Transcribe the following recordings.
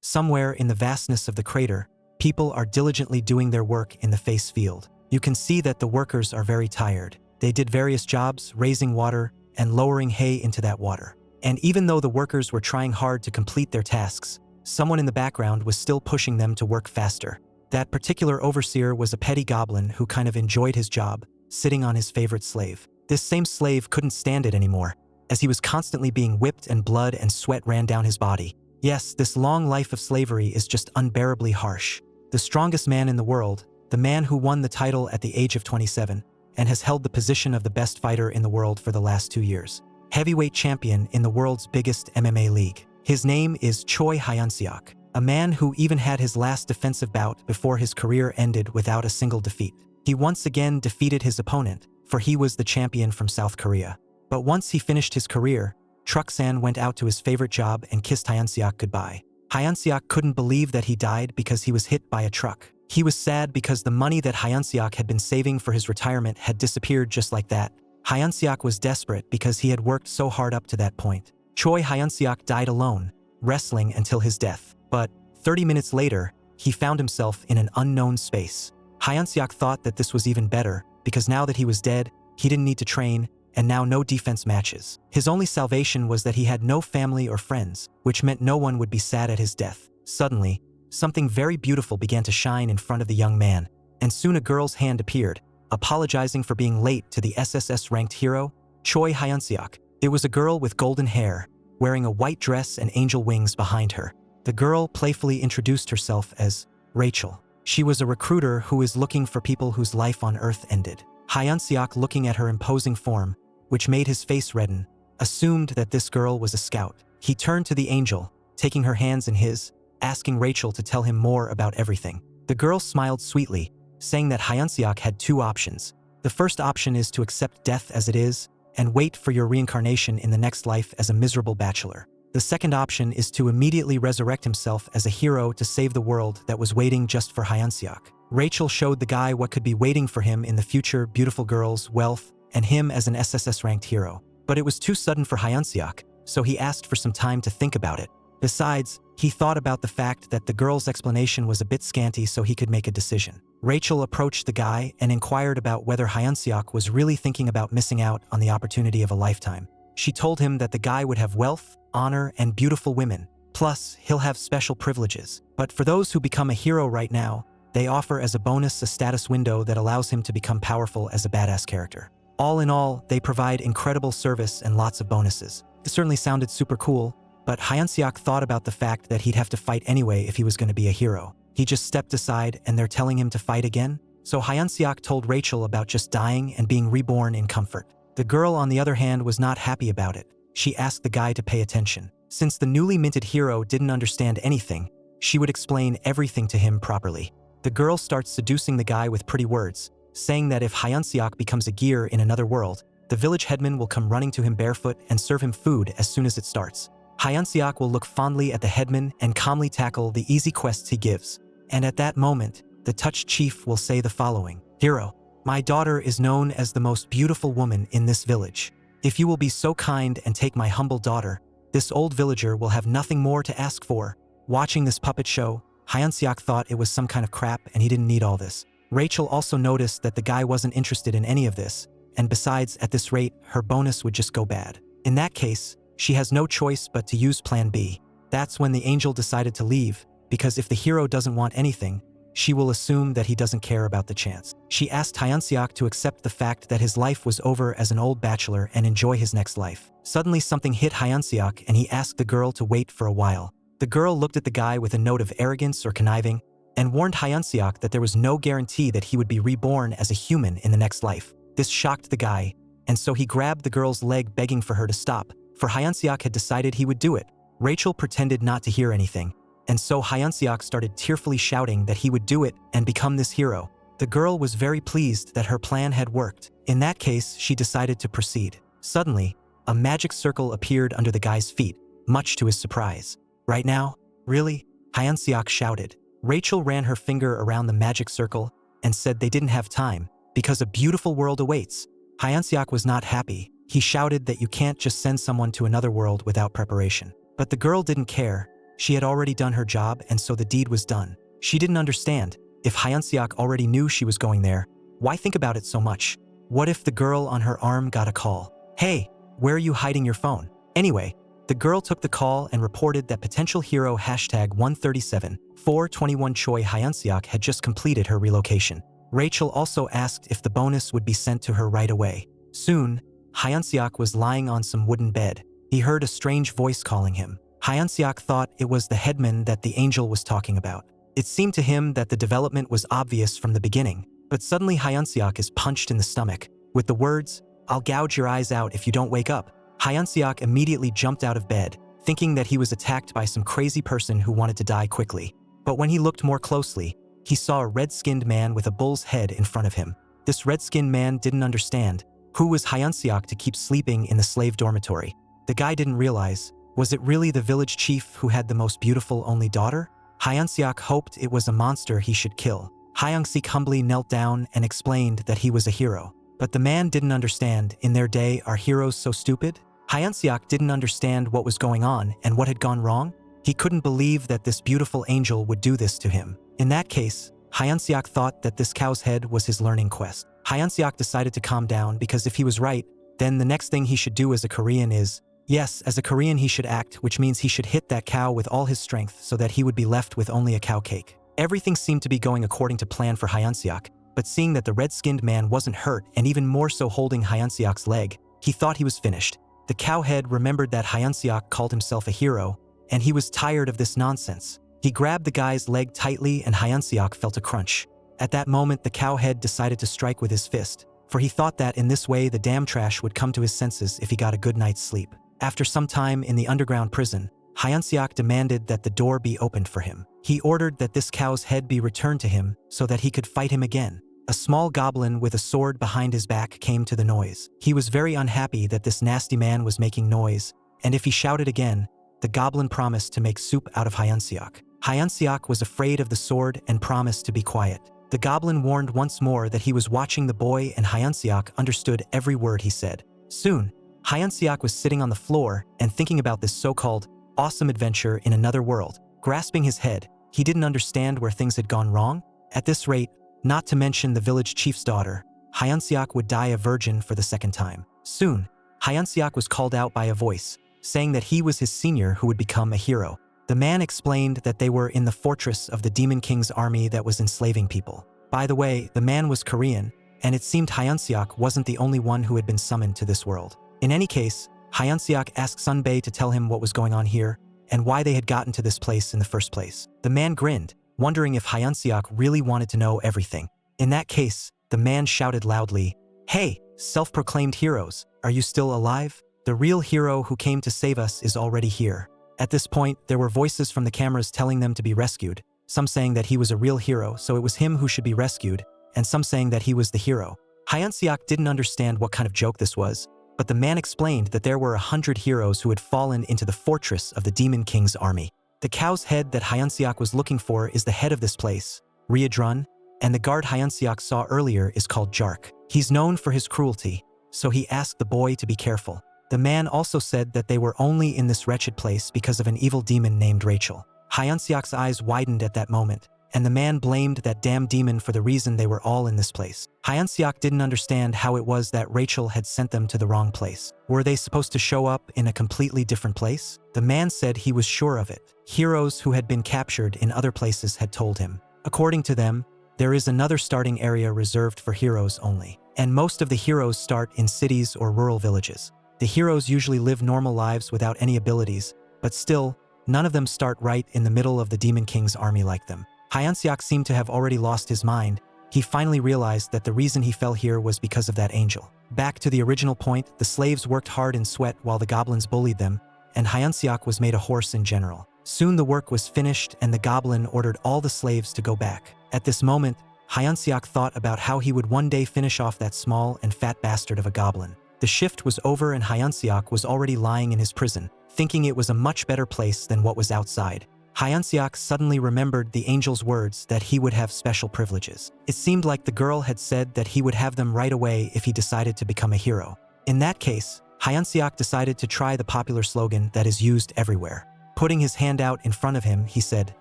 Somewhere in the vastness of the crater, people are diligently doing their work in the face field. You can see that the workers are very tired. They did various jobs, raising water and lowering hay into that water. And even though the workers were trying hard to complete their tasks, someone in the background was still pushing them to work faster. That particular overseer was a petty goblin who kind of enjoyed his job, sitting on his favorite slave. This same slave couldn't stand it anymore, as he was constantly being whipped and blood and sweat ran down his body. Yes, this long life of slavery is just unbearably harsh. The strongest man in the world, the man who won the title at the age of 27, and has held the position of the best fighter in the world for the last 2 years. Heavyweight champion in the world's biggest MMA league. His name is Choi Hyun-seok, a man who even had his last defensive bout before his career ended without a single defeat. He once again defeated his opponent, for he was the champion from South Korea. But once he finished his career, Truck-san went out to his favorite job and kissed Hyun-seok goodbye. Hyun-seok couldn't believe that he died because he was hit by a truck. He was sad because the money that Hyun-seok had been saving for his retirement had disappeared just like that. Hyun-seok was desperate because he had worked so hard up to that point. Choi Hyun-seok died alone, wrestling until his death. But 30 minutes later, he found himself in an unknown space. Hyun-seok thought that this was even better, because now that he was dead, he didn't need to train, and now no defense matches. His only salvation was that he had no family or friends, which meant no one would be sad at his death. Suddenly, something very beautiful began to shine in front of the young man, and soon a girl's hand appeared, apologizing for being late to the SSS-ranked hero, Choi Hyun-seok. It was a girl with golden hair, wearing a white dress and angel wings behind her. The girl playfully introduced herself as Rachel. She was a recruiter who is looking for people whose life on Earth ended. Hyun-seok, looking at her imposing form, which made his face redden, assumed that this girl was a scout. He turned to the angel, taking her hands in his, asking Rachel to tell him more about everything. The girl smiled sweetly, saying that Hyun-seok had 2 options. The first option is to accept death as it is, and wait for your reincarnation in the next life as a miserable bachelor. The second option is to immediately resurrect himself as a hero to save the world that was waiting just for Hyun-seok. Rachel showed the guy what could be waiting for him in the future: beautiful girls, wealth, and him as an SSS-ranked hero. But it was too sudden for Hyun-seok, so he asked for some time to think about it. Besides, he thought about the fact that the girl's explanation was a bit scanty, so he could make a decision. Rachel approached the guy and inquired about whether Hyun-seok was really thinking about missing out on the opportunity of a lifetime. She told him that the guy would have wealth, honor, and beautiful women. Plus, he'll have special privileges. But for those who become a hero right now, they offer as a bonus a status window that allows him to become powerful as a badass character. All in all, they provide incredible service and lots of bonuses. This certainly sounded super cool, but Hyun-seok thought about the fact that he'd have to fight anyway if he was going to be a hero. He just stepped aside and they're telling him to fight again? So Hyun-seok told Rachel about just dying and being reborn in comfort. The girl, on the other hand, was not happy about it. She asked the guy to pay attention. Since the newly minted hero didn't understand anything, she would explain everything to him properly. The girl starts seducing the guy with pretty words, saying that if Hyun-seok becomes a gear in another world, the village headman will come running to him barefoot and serve him food as soon as it starts. Hyun-seok will look fondly at the headman and calmly tackle the easy quests he gives. And at that moment, the touched chief will say the following: "Hero, my daughter is known as the most beautiful woman in this village. If you will be so kind and take my humble daughter, this old villager will have nothing more to ask for." Watching this puppet show, Hyun-seok thought it was some kind of crap and he didn't need all this. Rachel also noticed that the guy wasn't interested in any of this, and besides, at this rate, her bonus would just go bad. In that case, she has no choice but to use Plan B. That's when the angel decided to leave, because if the hero doesn't want anything, she will assume that he doesn't care about the chance. She asked Hyun-seok to accept the fact that his life was over as an old bachelor and enjoy his next life. Suddenly something hit Hyun-seok and he asked the girl to wait for a while. The girl looked at the guy with a note of arrogance or conniving and warned Hyun-seok that there was no guarantee that he would be reborn as a human in the next life. This shocked the guy, and so he grabbed the girl's leg, begging for her to stop, for Hyun-seok had decided he would do it. Rachel pretended not to hear anything, and so Hyun-seok started tearfully shouting that he would do it and become this hero. The girl was very pleased that her plan had worked. In that case, she decided to proceed. Suddenly, a magic circle appeared under the guy's feet, much to his surprise. "Right now? Really?" Hyun-seok shouted. Rachel ran her finger around the magic circle and said they didn't have time, because a beautiful world awaits. Hyun-seok was not happy. He shouted that you can't just send someone to another world without preparation. But the girl didn't care. She had already done her job, and so the deed was done. She didn't understand. If Hyunseok already knew she was going there, why think about it so much? What if the girl on her arm got a call? Hey, where are you hiding your phone? Anyway, the girl took the call and reported that potential hero #137 421 Choi Hyunseok had just completed her relocation. Rachel also asked if the bonus would be sent to her right away. Soon, Hyunseok was lying on some wooden bed. He heard a strange voice calling him. Hyunseok thought it was the headman that the angel was talking about. It seemed to him that the development was obvious from the beginning, but suddenly Hyunseok is punched in the stomach. With the words, "I'll gouge your eyes out if you don't wake up," Hyunseok immediately jumped out of bed, thinking that he was attacked by some crazy person who wanted to die quickly. But when he looked more closely, he saw a red-skinned man with a bull's head in front of him. This red-skinned man didn't understand. Who was Hyunseok to keep sleeping in the slave dormitory? The guy didn't realize. Was it really the village chief who had the most beautiful only daughter? Hyunseok hoped it was a monster he should kill. Hyunseok humbly knelt down and explained that he was a hero. But the man didn't understand. In their day, are heroes so stupid? Hyunseok didn't understand what was going on and what had gone wrong. He couldn't believe that this beautiful angel would do this to him. In that case, Hyunseok thought that this cow's head was his learning quest. Hyunseok decided to calm down because if he was right, then the next thing he should do as a Korean is, yes, as a Korean he should act, which means he should hit that cow with all his strength so that he would be left with only a cow cake. Everything seemed to be going according to plan for Hyunseok, but seeing that the red-skinned man wasn't hurt and even more so holding Hyunseok's leg, he thought he was finished. The cowhead remembered that Hyunseok called himself a hero, and he was tired of this nonsense. He grabbed the guy's leg tightly and Hyunseok felt a crunch. At that moment, the cowhead decided to strike with his fist, for he thought that in this way the damn trash would come to his senses if he got a good night's sleep. After some time in the underground prison, Hyunseok demanded that the door be opened for him. He ordered that this cow's head be returned to him so that he could fight him again. A small goblin with a sword behind his back came to the noise. He was very unhappy that this nasty man was making noise, and if he shouted again, the goblin promised to make soup out of Hyunseok. Hyunseok was afraid of the sword and promised to be quiet. The goblin warned once more that he was watching the boy and Hyunseok understood every word he said. Soon, Hyunseok was sitting on the floor and thinking about this so-called awesome adventure in another world. Grasping his head, he didn't understand where things had gone wrong. At this rate, not to mention the village chief's daughter, Hyunseok would die a virgin for the second time. Soon, Hyunseok was called out by a voice, saying that he was his senior who would become a hero. The man explained that they were in the fortress of the Demon King's army that was enslaving people. By the way, the man was Korean, and it seemed Hyunseok wasn't the only one who had been summoned to this world. In any case, Hyunseok asked Sunbae to tell him what was going on here and why they had gotten to this place in the first place. The man grinned, wondering if Hyunseok really wanted to know everything. In that case, the man shouted loudly, "Hey, self-proclaimed heroes, are you still alive? The real hero who came to save us is already here." At this point, there were voices from the cameras telling them to be rescued, some saying that he was a real hero, so it was him who should be rescued, and some saying that he was the hero. Hyunseok didn't understand what kind of joke this was, but the man explained that there were 100 heroes who had fallen into the fortress of the Demon King's army. The cow's head that Hyunseok was looking for is the head of this place, Riadrun, and the guard Hyunseok saw earlier is called Jark. He's known for his cruelty, so he asked the boy to be careful. The man also said that they were only in this wretched place because of an evil demon named Rachel. Hyunseok's eyes widened at that moment, and the man blamed that damn demon for the reason they were all in this place. Hyunseok didn't understand how it was that Rachel had sent them to the wrong place. Were they supposed to show up in a completely different place? The man said he was sure of it. Heroes who had been captured in other places had told him. According to them, there is another starting area reserved for heroes only, and most of the heroes start in cities or rural villages. The heroes usually live normal lives without any abilities, but still, none of them start right in the middle of the Demon King's army like them. Hyunseok seemed to have already lost his mind. He finally realized that the reason he fell here was because of that angel. Back to the original point, the slaves worked hard in sweat while the goblins bullied them, and Hyunseok was made a horse in general. Soon the work was finished and the goblin ordered all the slaves to go back. At this moment, Hyunseok thought about how he would one day finish off that small and fat bastard of a goblin. The shift was over and Hyunseok was already lying in his prison, thinking it was a much better place than what was outside. Hyunseok suddenly remembered the angel's words that he would have special privileges. It seemed like the girl had said that he would have them right away if he decided to become a hero. In that case, Hyunseok decided to try the popular slogan that is used everywhere. Putting his hand out in front of him, he said,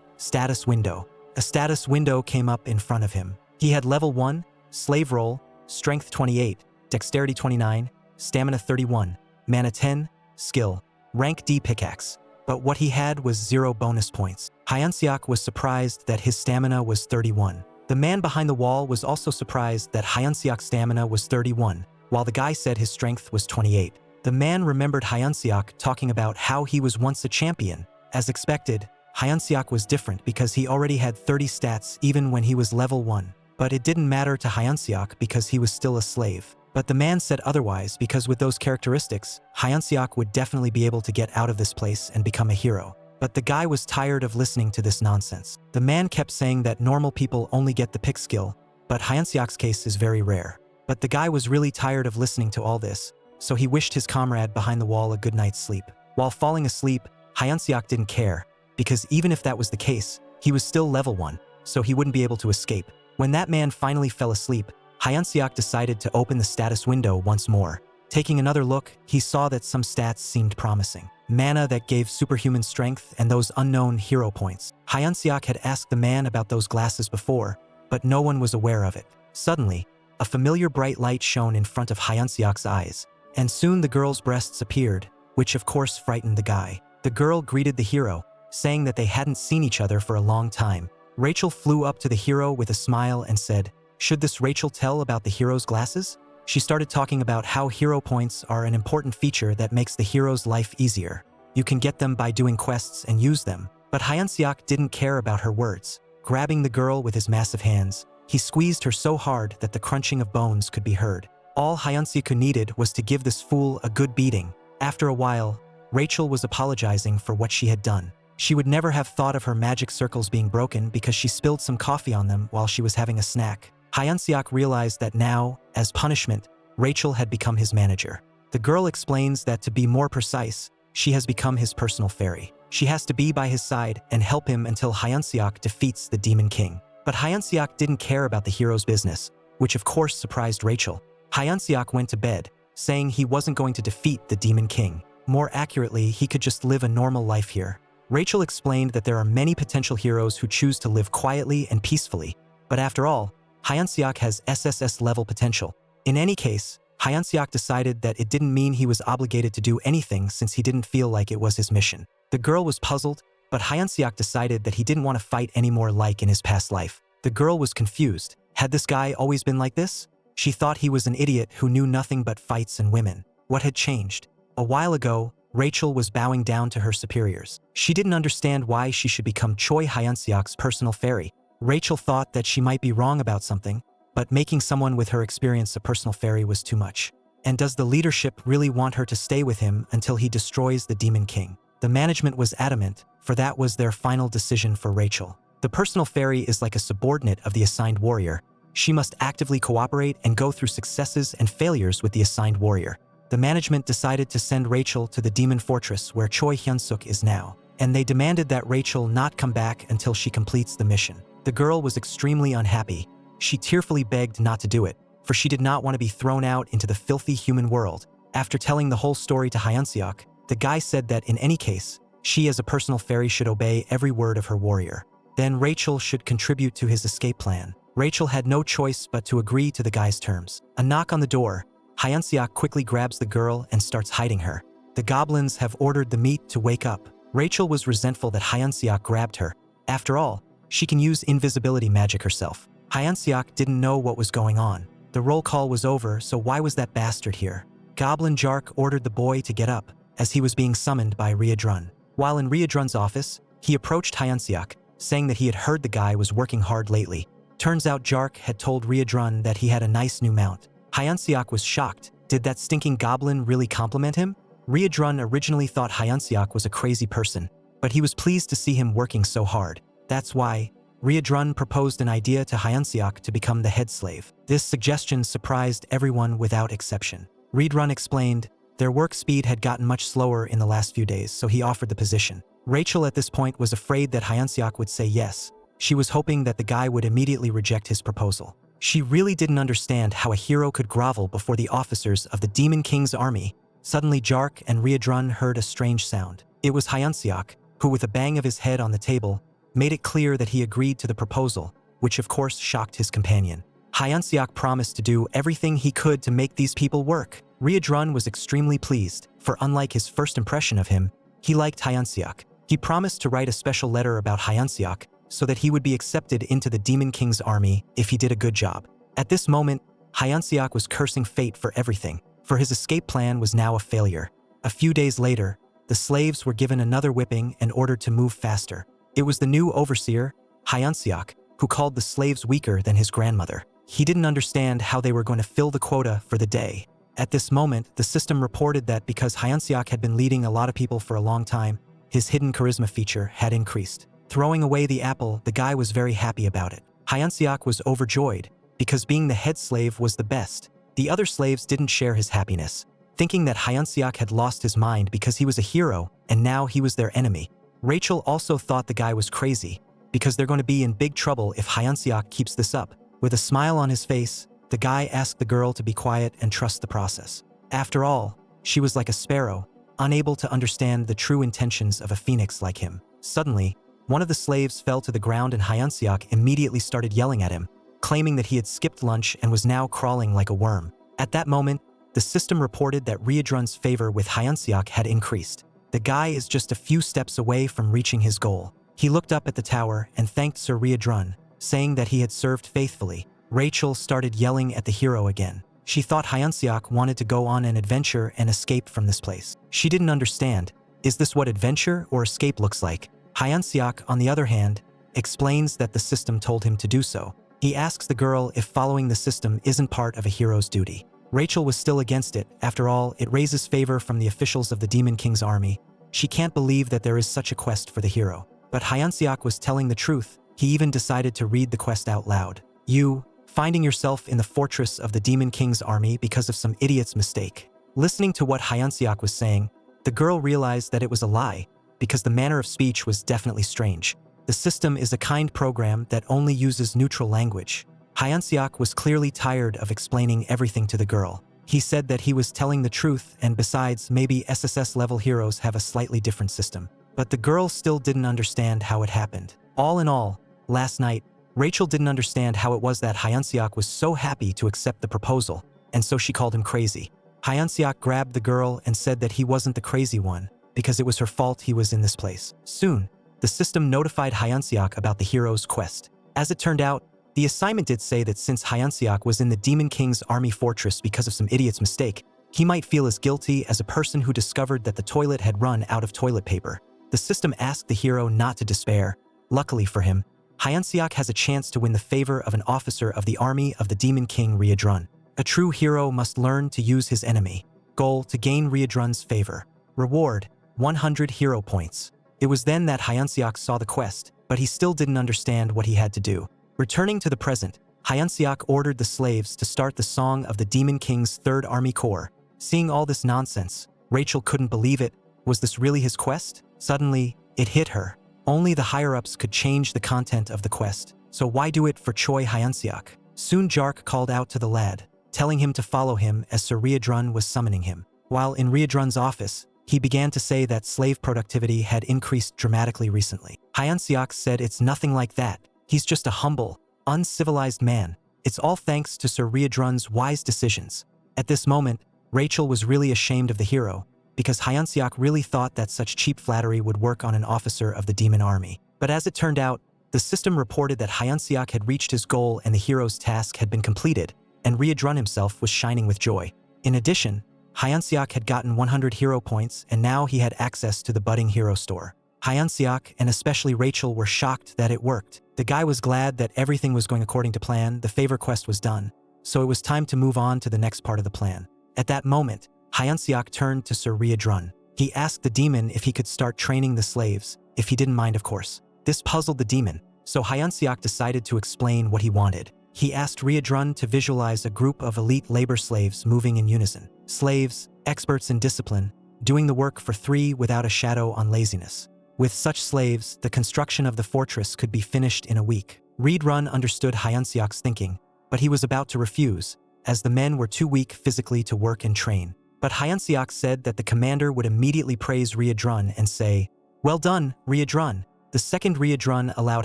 "Status window." A status window came up in front of him. He had level 1, slave roll, strength 28, dexterity 29, stamina 31, mana 10, skill, rank D pickaxe. But what he had was 0 bonus points. Hyunseok was surprised that his stamina was 31. The man behind the wall was also surprised that Hyunseok's stamina was 31, while the guy said his strength was 28. The man remembered Hyunseok talking about how he was once a champion. As expected, Hyunseok was different because he already had 30 stats even when he was level 1. But it didn't matter to Hyunseok because he was still a slave. But the man said otherwise because with those characteristics, Hyunseok would definitely be able to get out of this place and become a hero. But the guy was tired of listening to this nonsense. The man kept saying that normal people only get the pick skill, but Hyunseok's case is very rare. But the guy was really tired of listening to all this, so he wished his comrade behind the wall a good night's sleep. While falling asleep, Hyunseok didn't care, because even if that was the case, he was still level 1, so he wouldn't be able to escape. When that man finally fell asleep, Hyunseok decided to open the status window once more. Taking another look, he saw that some stats seemed promising. Mana that gave superhuman strength and those unknown hero points. Hyunseok had asked the man about those glasses before, but no one was aware of it. Suddenly, a familiar bright light shone in front of Hyunseok's eyes, and soon the girl's breasts appeared, which of course frightened the guy. The girl greeted the hero, saying that they hadn't seen each other for a long time. Rachel flew up to the hero with a smile and said, "Should this Rachel tell about the hero's glasses?" She started talking about how hero points are an important feature that makes the hero's life easier. You can get them by doing quests and use them. But Hyunseok didn't care about her words. Grabbing the girl with his massive hands, he squeezed her so hard that the crunching of bones could be heard. All Hyunseok needed was to give this fool a good beating. After a while, Rachel was apologizing for what she had done. She would never have thought of her magic circles being broken because she spilled some coffee on them while she was having a snack. Hyunseok realized that now, as punishment, Rachel had become his manager. The girl explains that to be more precise, she has become his personal fairy. She has to be by his side and help him until Hyunseok defeats the Demon King. But Hyunseok didn't care about the hero's business, which of course surprised Rachel. Hyunseok went to bed, saying he wasn't going to defeat the Demon King. More accurately, he could just live a normal life here. Rachel explained that there are many potential heroes who choose to live quietly and peacefully, but after all, Hyunseok has SSS level potential. In any case, Hyunseok decided that it didn't mean he was obligated to do anything since he didn't feel like it was his mission. The girl was puzzled, but Hyunseok decided that he didn't want to fight anymore like in his past life. The girl was confused. Had this guy always been like this? She thought he was an idiot who knew nothing but fights and women. What had changed? A while ago, Rachel was bowing down to her superiors. She didn't understand why she should become Choi Hyunseok's personal fairy. Rachel thought that she might be wrong about something, but making someone with her experience a personal fairy was too much. And does the leadership really want her to stay with him until he destroys the Demon King? The management was adamant, for that was their final decision for Rachel. The personal fairy is like a subordinate of the assigned warrior. She must actively cooperate and go through successes and failures with the assigned warrior. The management decided to send Rachel to the Demon Fortress where Choi Hyunsuk is now, and they demanded that Rachel not come back until she completes the mission. The girl was extremely unhappy. She tearfully begged not to do it, for she did not want to be thrown out into the filthy human world. After telling the whole story to Hyunseok, the guy said that in any case, she as a personal fairy should obey every word of her warrior. Then Rachel should contribute to his escape plan. Rachel had no choice but to agree to the guy's terms. A knock on the door. Hyunseok quickly grabs the girl and starts hiding her. The goblins have ordered the meat to wake up. Rachel was resentful that Hyunseok grabbed her. After all, she can use invisibility magic herself. Hyunseok didn't know what was going on. The roll call was over, so why was that bastard here? Goblin Jark ordered the boy to get up, as he was being summoned by Riadrun. While in Riadrun's office, he approached Hyunseok, saying that he had heard the guy was working hard lately. Turns out Jark had told Riadrun that he had a nice new mount. Hyunseok was shocked. Did that stinking goblin really compliment him? Riadrun originally thought Hyunseok was a crazy person, but he was pleased to see him working so hard. That's why Riadrun proposed an idea to Hyunseok to become the head slave. This suggestion surprised everyone without exception. Riadrun explained their work speed had gotten much slower in the last few days, so he offered the position. Rachel at this point was afraid that Hyunseok would say yes. She was hoping that the guy would immediately reject his proposal. She really didn't understand how a hero could grovel before the officers of the Demon King's army. Suddenly Jark and Riadrun heard a strange sound. It was Hyunseok. who with a bang of his head on the table, made it clear that he agreed to the proposal, which of course shocked his companion. Hyeonseok promised to do everything he could to make these people work. Ryedrun was extremely pleased, for unlike his first impression of him, he liked Hyeonseok. He promised to write a special letter about Hyeonseok so that he would be accepted into the Demon King's army if he did a good job. At this moment, Hyeonseok was cursing fate for everything, for his escape plan was now a failure. A few days later, the slaves were given another whipping and ordered to move faster. It was the new overseer, Hyeonseok, who called the slaves weaker than his grandmother. He didn't understand how they were going to fill the quota for the day. At this moment, the system reported that because Hyeonseok had been leading a lot of people for a long time, his hidden charisma feature had increased. Throwing away the apple, the guy was very happy about it. Hyeonseok was overjoyed, because being the head slave was the best. The other slaves didn't share his happiness, thinking that Hyeonseok had lost his mind because he was a hero and now he was their enemy. Rachel also thought the guy was crazy, because they're going to be in big trouble if Hyeonseok keeps this up. With a smile on his face, the guy asked the girl to be quiet and trust the process. After all, she was like a sparrow, unable to understand the true intentions of a phoenix like him. Suddenly, one of the slaves fell to the ground and Hyeonseok immediately started yelling at him, claiming that he had skipped lunch and was now crawling like a worm. At that moment, the system reported that Ryedrun's favor with Hyeonseok had increased. The guy is just a few steps away from reaching his goal. He looked up at the tower and thanked Sir Ryedrun, saying that he had served faithfully. Rachel started yelling at the hero again. She thought Hyeonseok wanted to go on an adventure and escape from this place. She didn't understand. Is this what adventure or escape looks like? Hyeonseok, on the other hand, explains that the system told him to do so. He asks the girl if following the system isn't part of a hero's duty. Rachel was still against it. After all, it raises favor from the officials of the Demon King's army. She can't believe that there is such a quest for the hero. But Hyeonseok was telling the truth. He even decided to read the quest out loud. You, finding yourself in the fortress of the Demon King's army because of some idiot's mistake. Listening to what Hyeonseok was saying, the girl realized that it was a lie, because the manner of speech was definitely strange. The system is a kind program that only uses neutral language. Hyeonseok was clearly tired of explaining everything to the girl. He said that he was telling the truth, and besides, maybe SSS-level heroes have a slightly different system. But the girl still didn't understand how it happened. All in all, last night, Rachel didn't understand how it was that Hyeonseok was so happy to accept the proposal, and so she called him crazy. Hyeonseok grabbed the girl and said that he wasn't the crazy one, because it was her fault he was in this place. Soon, the system notified Hyeonseok about the hero's quest. As it turned out, the assignment did say that since Hyeonseok was in the Demon King's army fortress because of some idiot's mistake, he might feel as guilty as a person who discovered that the toilet had run out of toilet paper. The system asked the hero not to despair. Luckily for him, Hyeonseok has a chance to win the favor of an officer of the army of the Demon King Ryedrun. A true hero must learn to use his enemy. Goal: to gain Ryedrun's favor. Reward: 100 hero points. It was then that Hyeonseok saw the quest, but he still didn't understand what he had to do. Returning to the present, Hyeonseok ordered the slaves to start the song of the Demon King's 3rd Army Corps. Seeing all this nonsense, Rachel couldn't believe it. Was this really his quest? Suddenly, it hit her. Only the higher-ups could change the content of the quest, so why do it for Choi Hyeonseok? Soon Jark called out to the lad, telling him to follow him as Sir Ryedrun was summoning him. While in Ryedrun's office, he began to say that slave productivity had increased dramatically recently. Hyeonseok said it's nothing like that. He's just a humble, uncivilized man. It's all thanks to Sir Ryedrun's wise decisions. At this moment, Rachel was really ashamed of the hero, because Hyeonseok really thought that such cheap flattery would work on an officer of the demon army. But as it turned out, the system reported that Hyeonseok had reached his goal and the hero's task had been completed, and Ryedrun himself was shining with joy. In addition, Hyeonseok had gotten 100 hero points, and now he had access to the budding hero store. Hyeonseok and especially Rachel were shocked that it worked. The guy was glad that everything was going according to plan. The favor quest was done, so it was time to move on to the next part of the plan. At that moment, Hyeonseok turned to Sir Ryedrun. He asked the demon if he could start training the slaves, if he didn't mind, of course. This puzzled the demon, so Hyeonseok decided to explain what he wanted. He asked Ryedrun to visualize a group of elite labor slaves moving in unison. Slaves, experts in discipline, doing the work for 3 without a shadow on laziness. With such slaves, the construction of the fortress could be finished in a week. Ryedrun understood Hyeonseok's thinking, but he was about to refuse, as the men were too weak physically to work and train. But Hyeonseok said that the commander would immediately praise Ryedrun and say, Well done, Riadrun. The second Riadrun allowed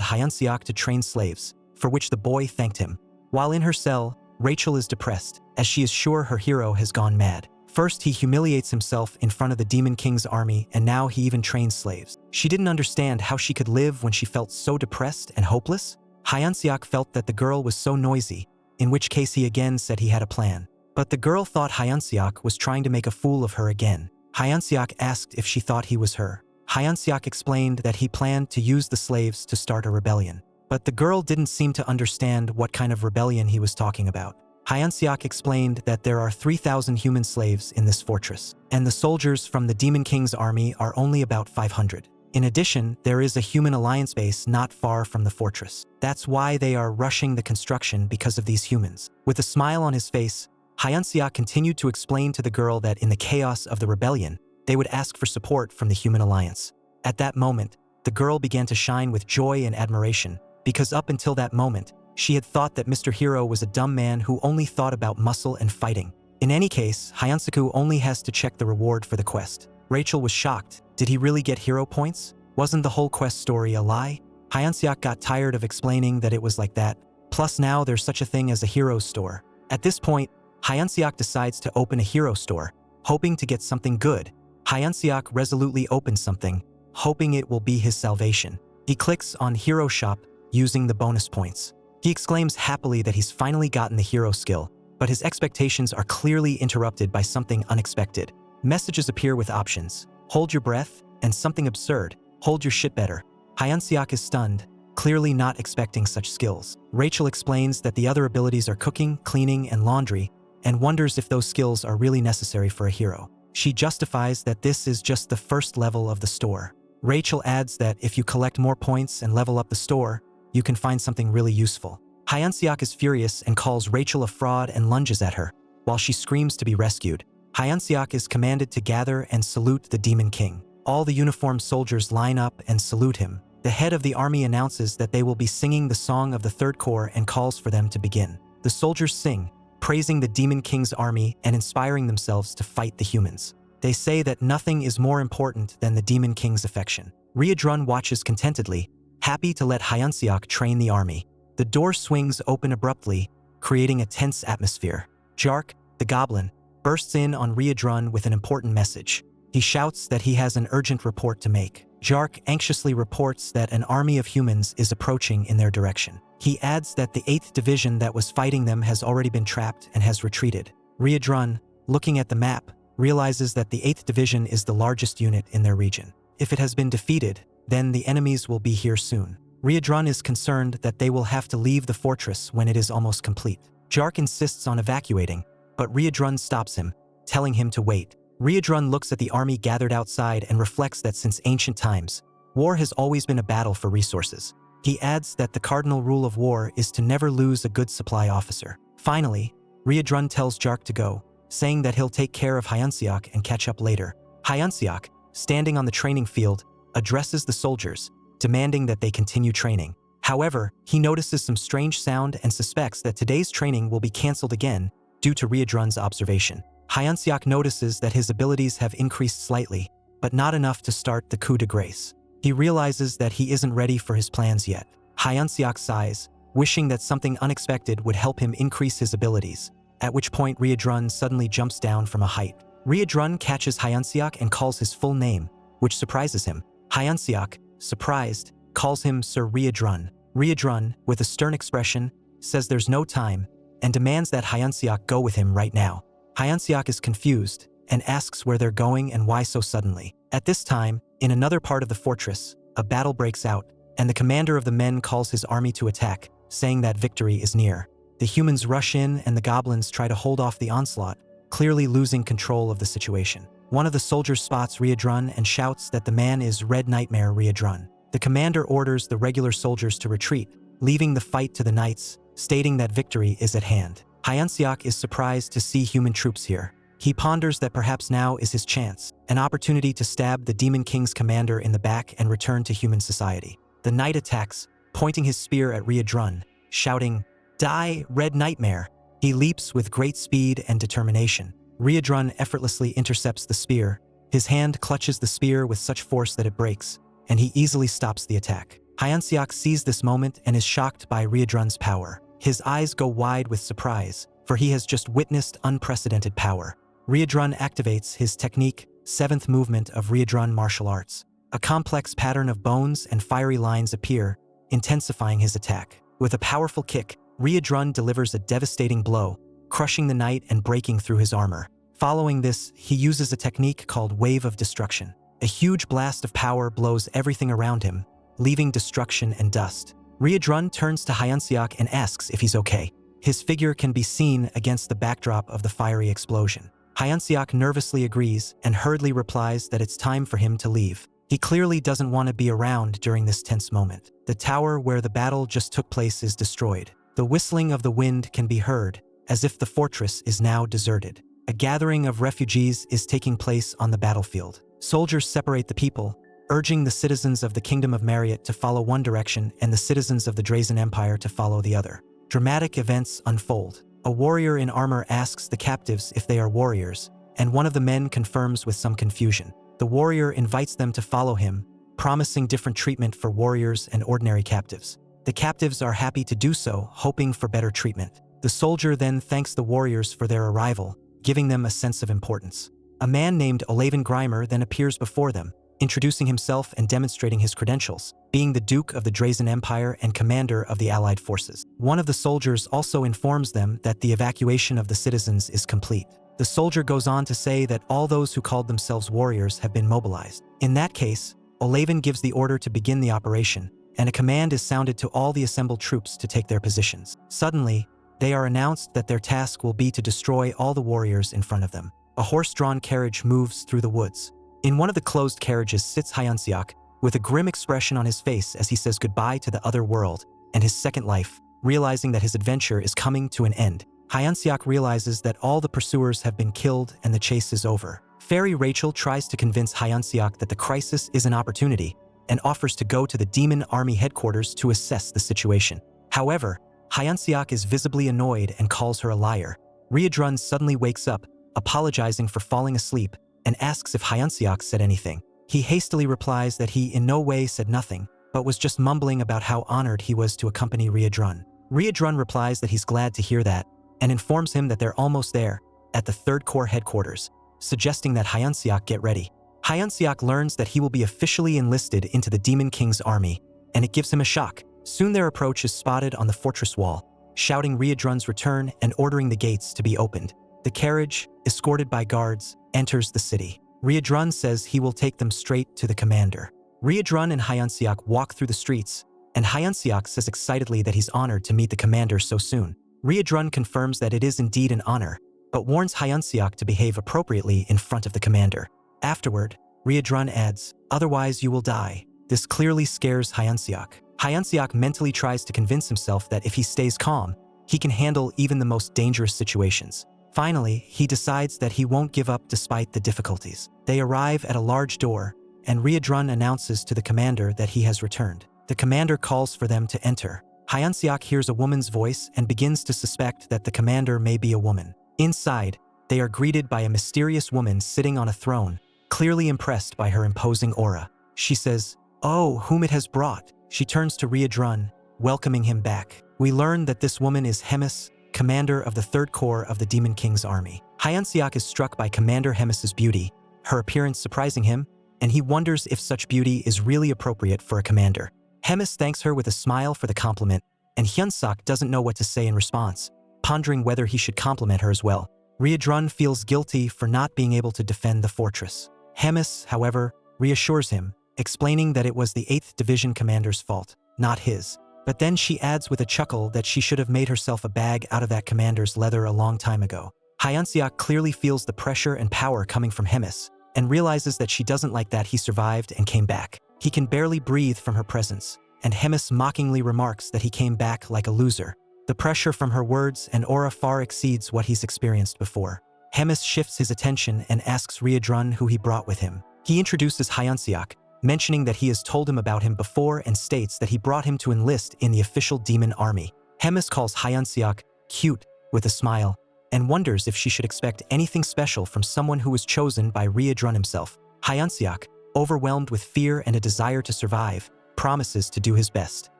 Hyunseok to train slaves, for which the boy thanked him. While in her cell, Rachel is depressed, as she is sure her hero has gone mad. First, he humiliates himself in front of the Demon King's army, and now he even trains slaves. She didn't understand how she could live when she felt so depressed and hopeless. Hyunseok felt that the girl was so noisy, in which case he again said he had a plan. But the girl thought Hyunseok was trying to make a fool of her again. Hyunseok asked if she thought he was her. Hyunseok explained that he planned to use the slaves to start a rebellion. But the girl didn't seem to understand what kind of rebellion he was talking about. Hyunseok explained that there are 3,000 human slaves in this fortress, and the soldiers from the Demon King's army are only about 500. In addition, there is a human alliance base not far from the fortress. That's why they are rushing the construction, because of these humans. With a smile on his face, Hyunseok continued to explain to the girl that in the chaos of the rebellion, they would ask for support from the human alliance. At that moment, the girl began to shine with joy and admiration, because up until that moment, she had thought that Mr. Hero was a dumb man who only thought about muscle and fighting. In any case, Hyunseok only has to check the reward for the quest. Rachel was shocked. Did he really get hero points? Wasn't the whole quest story a lie? Hyunseok got tired of explaining that it was like that. Plus now there's such a thing as a hero store. At this point, Hyunseok decides to open a hero store, hoping to get something good. Hyunseok resolutely opens something, hoping it will be his salvation. He clicks on Hero Shop using the bonus points. He exclaims happily that he's finally gotten the hero skill, but his expectations are clearly interrupted by something unexpected. Messages appear with options: hold your breath, and something absurd: hold your shit better. Hyunseok is stunned, clearly not expecting such skills. Rachel explains that the other abilities are cooking, cleaning, and laundry, and wonders if those skills are really necessary for a hero. She justifies that this is just the first level of the store. Rachel adds that if you collect more points and level up the store, you can find something really useful. Hyunseok is furious and calls Rachel a fraud and lunges at her. While she screams to be rescued, Hyunseok is commanded to gather and salute the Demon King. All the uniformed soldiers line up and salute him. The head of the army announces that they will be singing the song of the Third Corps and calls for them to begin. The soldiers sing, praising the Demon King's army and inspiring themselves to fight the humans. They say that nothing is more important than the Demon King's affection. Riadrun watches contentedly, happy to let Hyunseok train the army. The door swings open abruptly, creating a tense atmosphere. Jark, the goblin, bursts in on Riadrun with an important message. He shouts that he has an urgent report to make. Jark anxiously reports that an army of humans is approaching in their direction. He adds that the 8th division that was fighting them has already been trapped and has retreated. Riadrun, looking at the map, realizes that the 8th division is the largest unit in their region. If it has been defeated, then the enemies will be here soon. Riadrun is concerned that they will have to leave the fortress when it is almost complete. Jark insists on evacuating, but Riadrun stops him, telling him to wait. Riadrun looks at the army gathered outside and reflects that since ancient times, war has always been a battle for resources. He adds that the cardinal rule of war is to never lose a good supply officer. Finally, Riadrun tells Jark to go, saying that he'll take care of Hyunseok and catch up later. Hyunseok, standing on the training field, addresses the soldiers, demanding that they continue training. However, he notices some strange sound and suspects that today's training will be cancelled again due to Riadrun's observation. Hyunseok notices that his abilities have increased slightly, but not enough to start the coup de grace. He realizes that he isn't ready for his plans yet. Hyunseok sighs, wishing that something unexpected would help him increase his abilities, at which point Riadrun suddenly jumps down from a height. Riadrun catches Hyunseok and calls his full name, which surprises him. Hyunseok, surprised, calls him Sir Riadrun. Riadrun, with a stern expression, says there's no time and demands that Hyunseok go with him right now. Hyunseok is confused and asks where they're going and why so suddenly. At this time, in another part of the fortress, a battle breaks out, and the commander of the men calls his army to attack, saying that victory is near. The humans rush in and the goblins try to hold off the onslaught, clearly losing control of the situation. One of the soldiers spots Riadrun and shouts that the man is Red Nightmare Riadrun. The commander orders the regular soldiers to retreat, leaving the fight to the knights, stating that victory is at hand. Hyunseok is surprised to see human troops here. He ponders that perhaps now is his chance, an opportunity to stab the Demon King's commander in the back and return to human society. The knight attacks, pointing his spear at Riadrun, shouting, "Die, Red Nightmare!" He leaps with great speed and determination. Riadrun effortlessly intercepts the spear. His hand clutches the spear with such force that it breaks, and he easily stops the attack. Hyeonseok sees this moment and is shocked by Ryodron's power. His eyes go wide with surprise, for he has just witnessed unprecedented power. Ryodron activates his technique, 7th movement of Ryodron martial arts. A complex pattern of bones and fiery lines appear, intensifying his attack. With a powerful kick, Ryodron delivers a devastating blow, crushing the knight and breaking through his armor. Following this, he uses a technique called Wave of Destruction. A huge blast of power blows everything around him, leaving destruction and dust. Ryodron turns to Hyeonseok and asks if he's okay. His figure can be seen against the backdrop of the fiery explosion. Hyeonseok nervously agrees and hurriedly replies that it's time for him to leave. He clearly doesn't want to be around during this tense moment. The tower where the battle just took place is destroyed. The whistling of the wind can be heard, as if the fortress is now deserted. A gathering of refugees is taking place on the battlefield. Soldiers separate the people, urging the citizens of the Kingdom of Marriott to follow one direction and the citizens of the Drazen Empire to follow the other. Dramatic events unfold. A warrior in armor asks the captives if they are warriors, and one of the men confirms with some confusion. The warrior invites them to follow him, promising different treatment for warriors and ordinary captives. The captives are happy to do so, hoping for better treatment. The soldier then thanks the warriors for their arrival, giving them a sense of importance. A man named Olaven Grimer then appears before them, introducing himself and demonstrating his credentials, being the Duke of the Drazen Empire and commander of the Allied forces. One of the soldiers also informs them that the evacuation of the citizens is complete. The soldier goes on to say that all those who called themselves warriors have been mobilized. In that case, Olaven gives the order to begin the operation, and a command is sounded to all the assembled troops to take their positions. Suddenly, they are announced that their task will be to destroy all the warriors in front of them. A horse-drawn carriage moves through the woods. In one of the closed carriages sits Hyeonseok, with a grim expression on his face as he says goodbye to the other world and his second life, realizing that his adventure is coming to an end. Hyeonseok realizes that all the pursuers have been killed and the chase is over. Fairy Rachel tries to convince Hyeonseok that the crisis is an opportunity and offers to go to the demon army headquarters to assess the situation. However, Hyeonseok is visibly annoyed and calls her a liar. Ryodron suddenly wakes up, apologizing for falling asleep, and asks if Hyeonseok said anything. He hastily replies that he in no way said nothing, but was just mumbling about how honored he was to accompany Ryodron. Ryodron replies that he's glad to hear that, and informs him that they're almost there, at the 3rd Corps headquarters, suggesting that Hyeonseok get ready. Hyeonseok learns that he will be officially enlisted into the Demon King's army, and it gives him a shock. Soon their approach is spotted on the fortress wall, shouting Ryodron's return and ordering the gates to be opened. The carriage, escorted by guards, enters the city. Ryodron says he will take them straight to the commander. Ryodron and Hyeonseok walk through the streets, and Hyeonseok says excitedly that he's honored to meet the commander so soon. Ryodron confirms that it is indeed an honor, but warns Hyeonseok to behave appropriately in front of the commander. Afterward, Ryodron adds, "Otherwise you will die." This clearly scares Hyeonseok. Hyeonseok mentally tries to convince himself that if he stays calm, he can handle even the most dangerous situations. Finally, he decides that he won't give up despite the difficulties. They arrive at a large door, and Ryodron announces to the commander that he has returned. The commander calls for them to enter. Hyeonseok hears a woman's voice and begins to suspect that the commander may be a woman. Inside, they are greeted by a mysterious woman sitting on a throne, clearly impressed by her imposing aura. She says, "Oh, whom it has brought." She turns to Ryodron, welcoming him back. We learn that this woman is Hemis, commander of the 3rd Corps of the Demon King's army. Hyeonseok is struck by Commander Hemis's beauty, her appearance surprising him, and he wonders if such beauty is really appropriate for a commander. Hemis thanks her with a smile for the compliment, and Hyunsuk doesn't know what to say in response, pondering whether he should compliment her as well. Ryodron feels guilty for not being able to defend the fortress. Hemis, however, reassures him, explaining that it was the 8th Division commander's fault, not his. But then she adds with a chuckle that she should have made herself a bag out of that commander's leather a long time ago. Hyeonseok clearly feels the pressure and power coming from Hemis, and realizes that she doesn't like that he survived and came back. He can barely breathe from her presence, and Hemis mockingly remarks that he came back like a loser. The pressure from her words and aura far exceeds what he's experienced before. Hemis shifts his attention and asks Ryodron who he brought with him. He introduces Hyeonseok, mentioning that he has told him about him before and states that he brought him to enlist in the official demon army. Hemis calls Hyeonseok cute with a smile and wonders if she should expect anything special from someone who was chosen by Ryodron himself. Hyeonseok, overwhelmed with fear and a desire to survive, promises to do his best.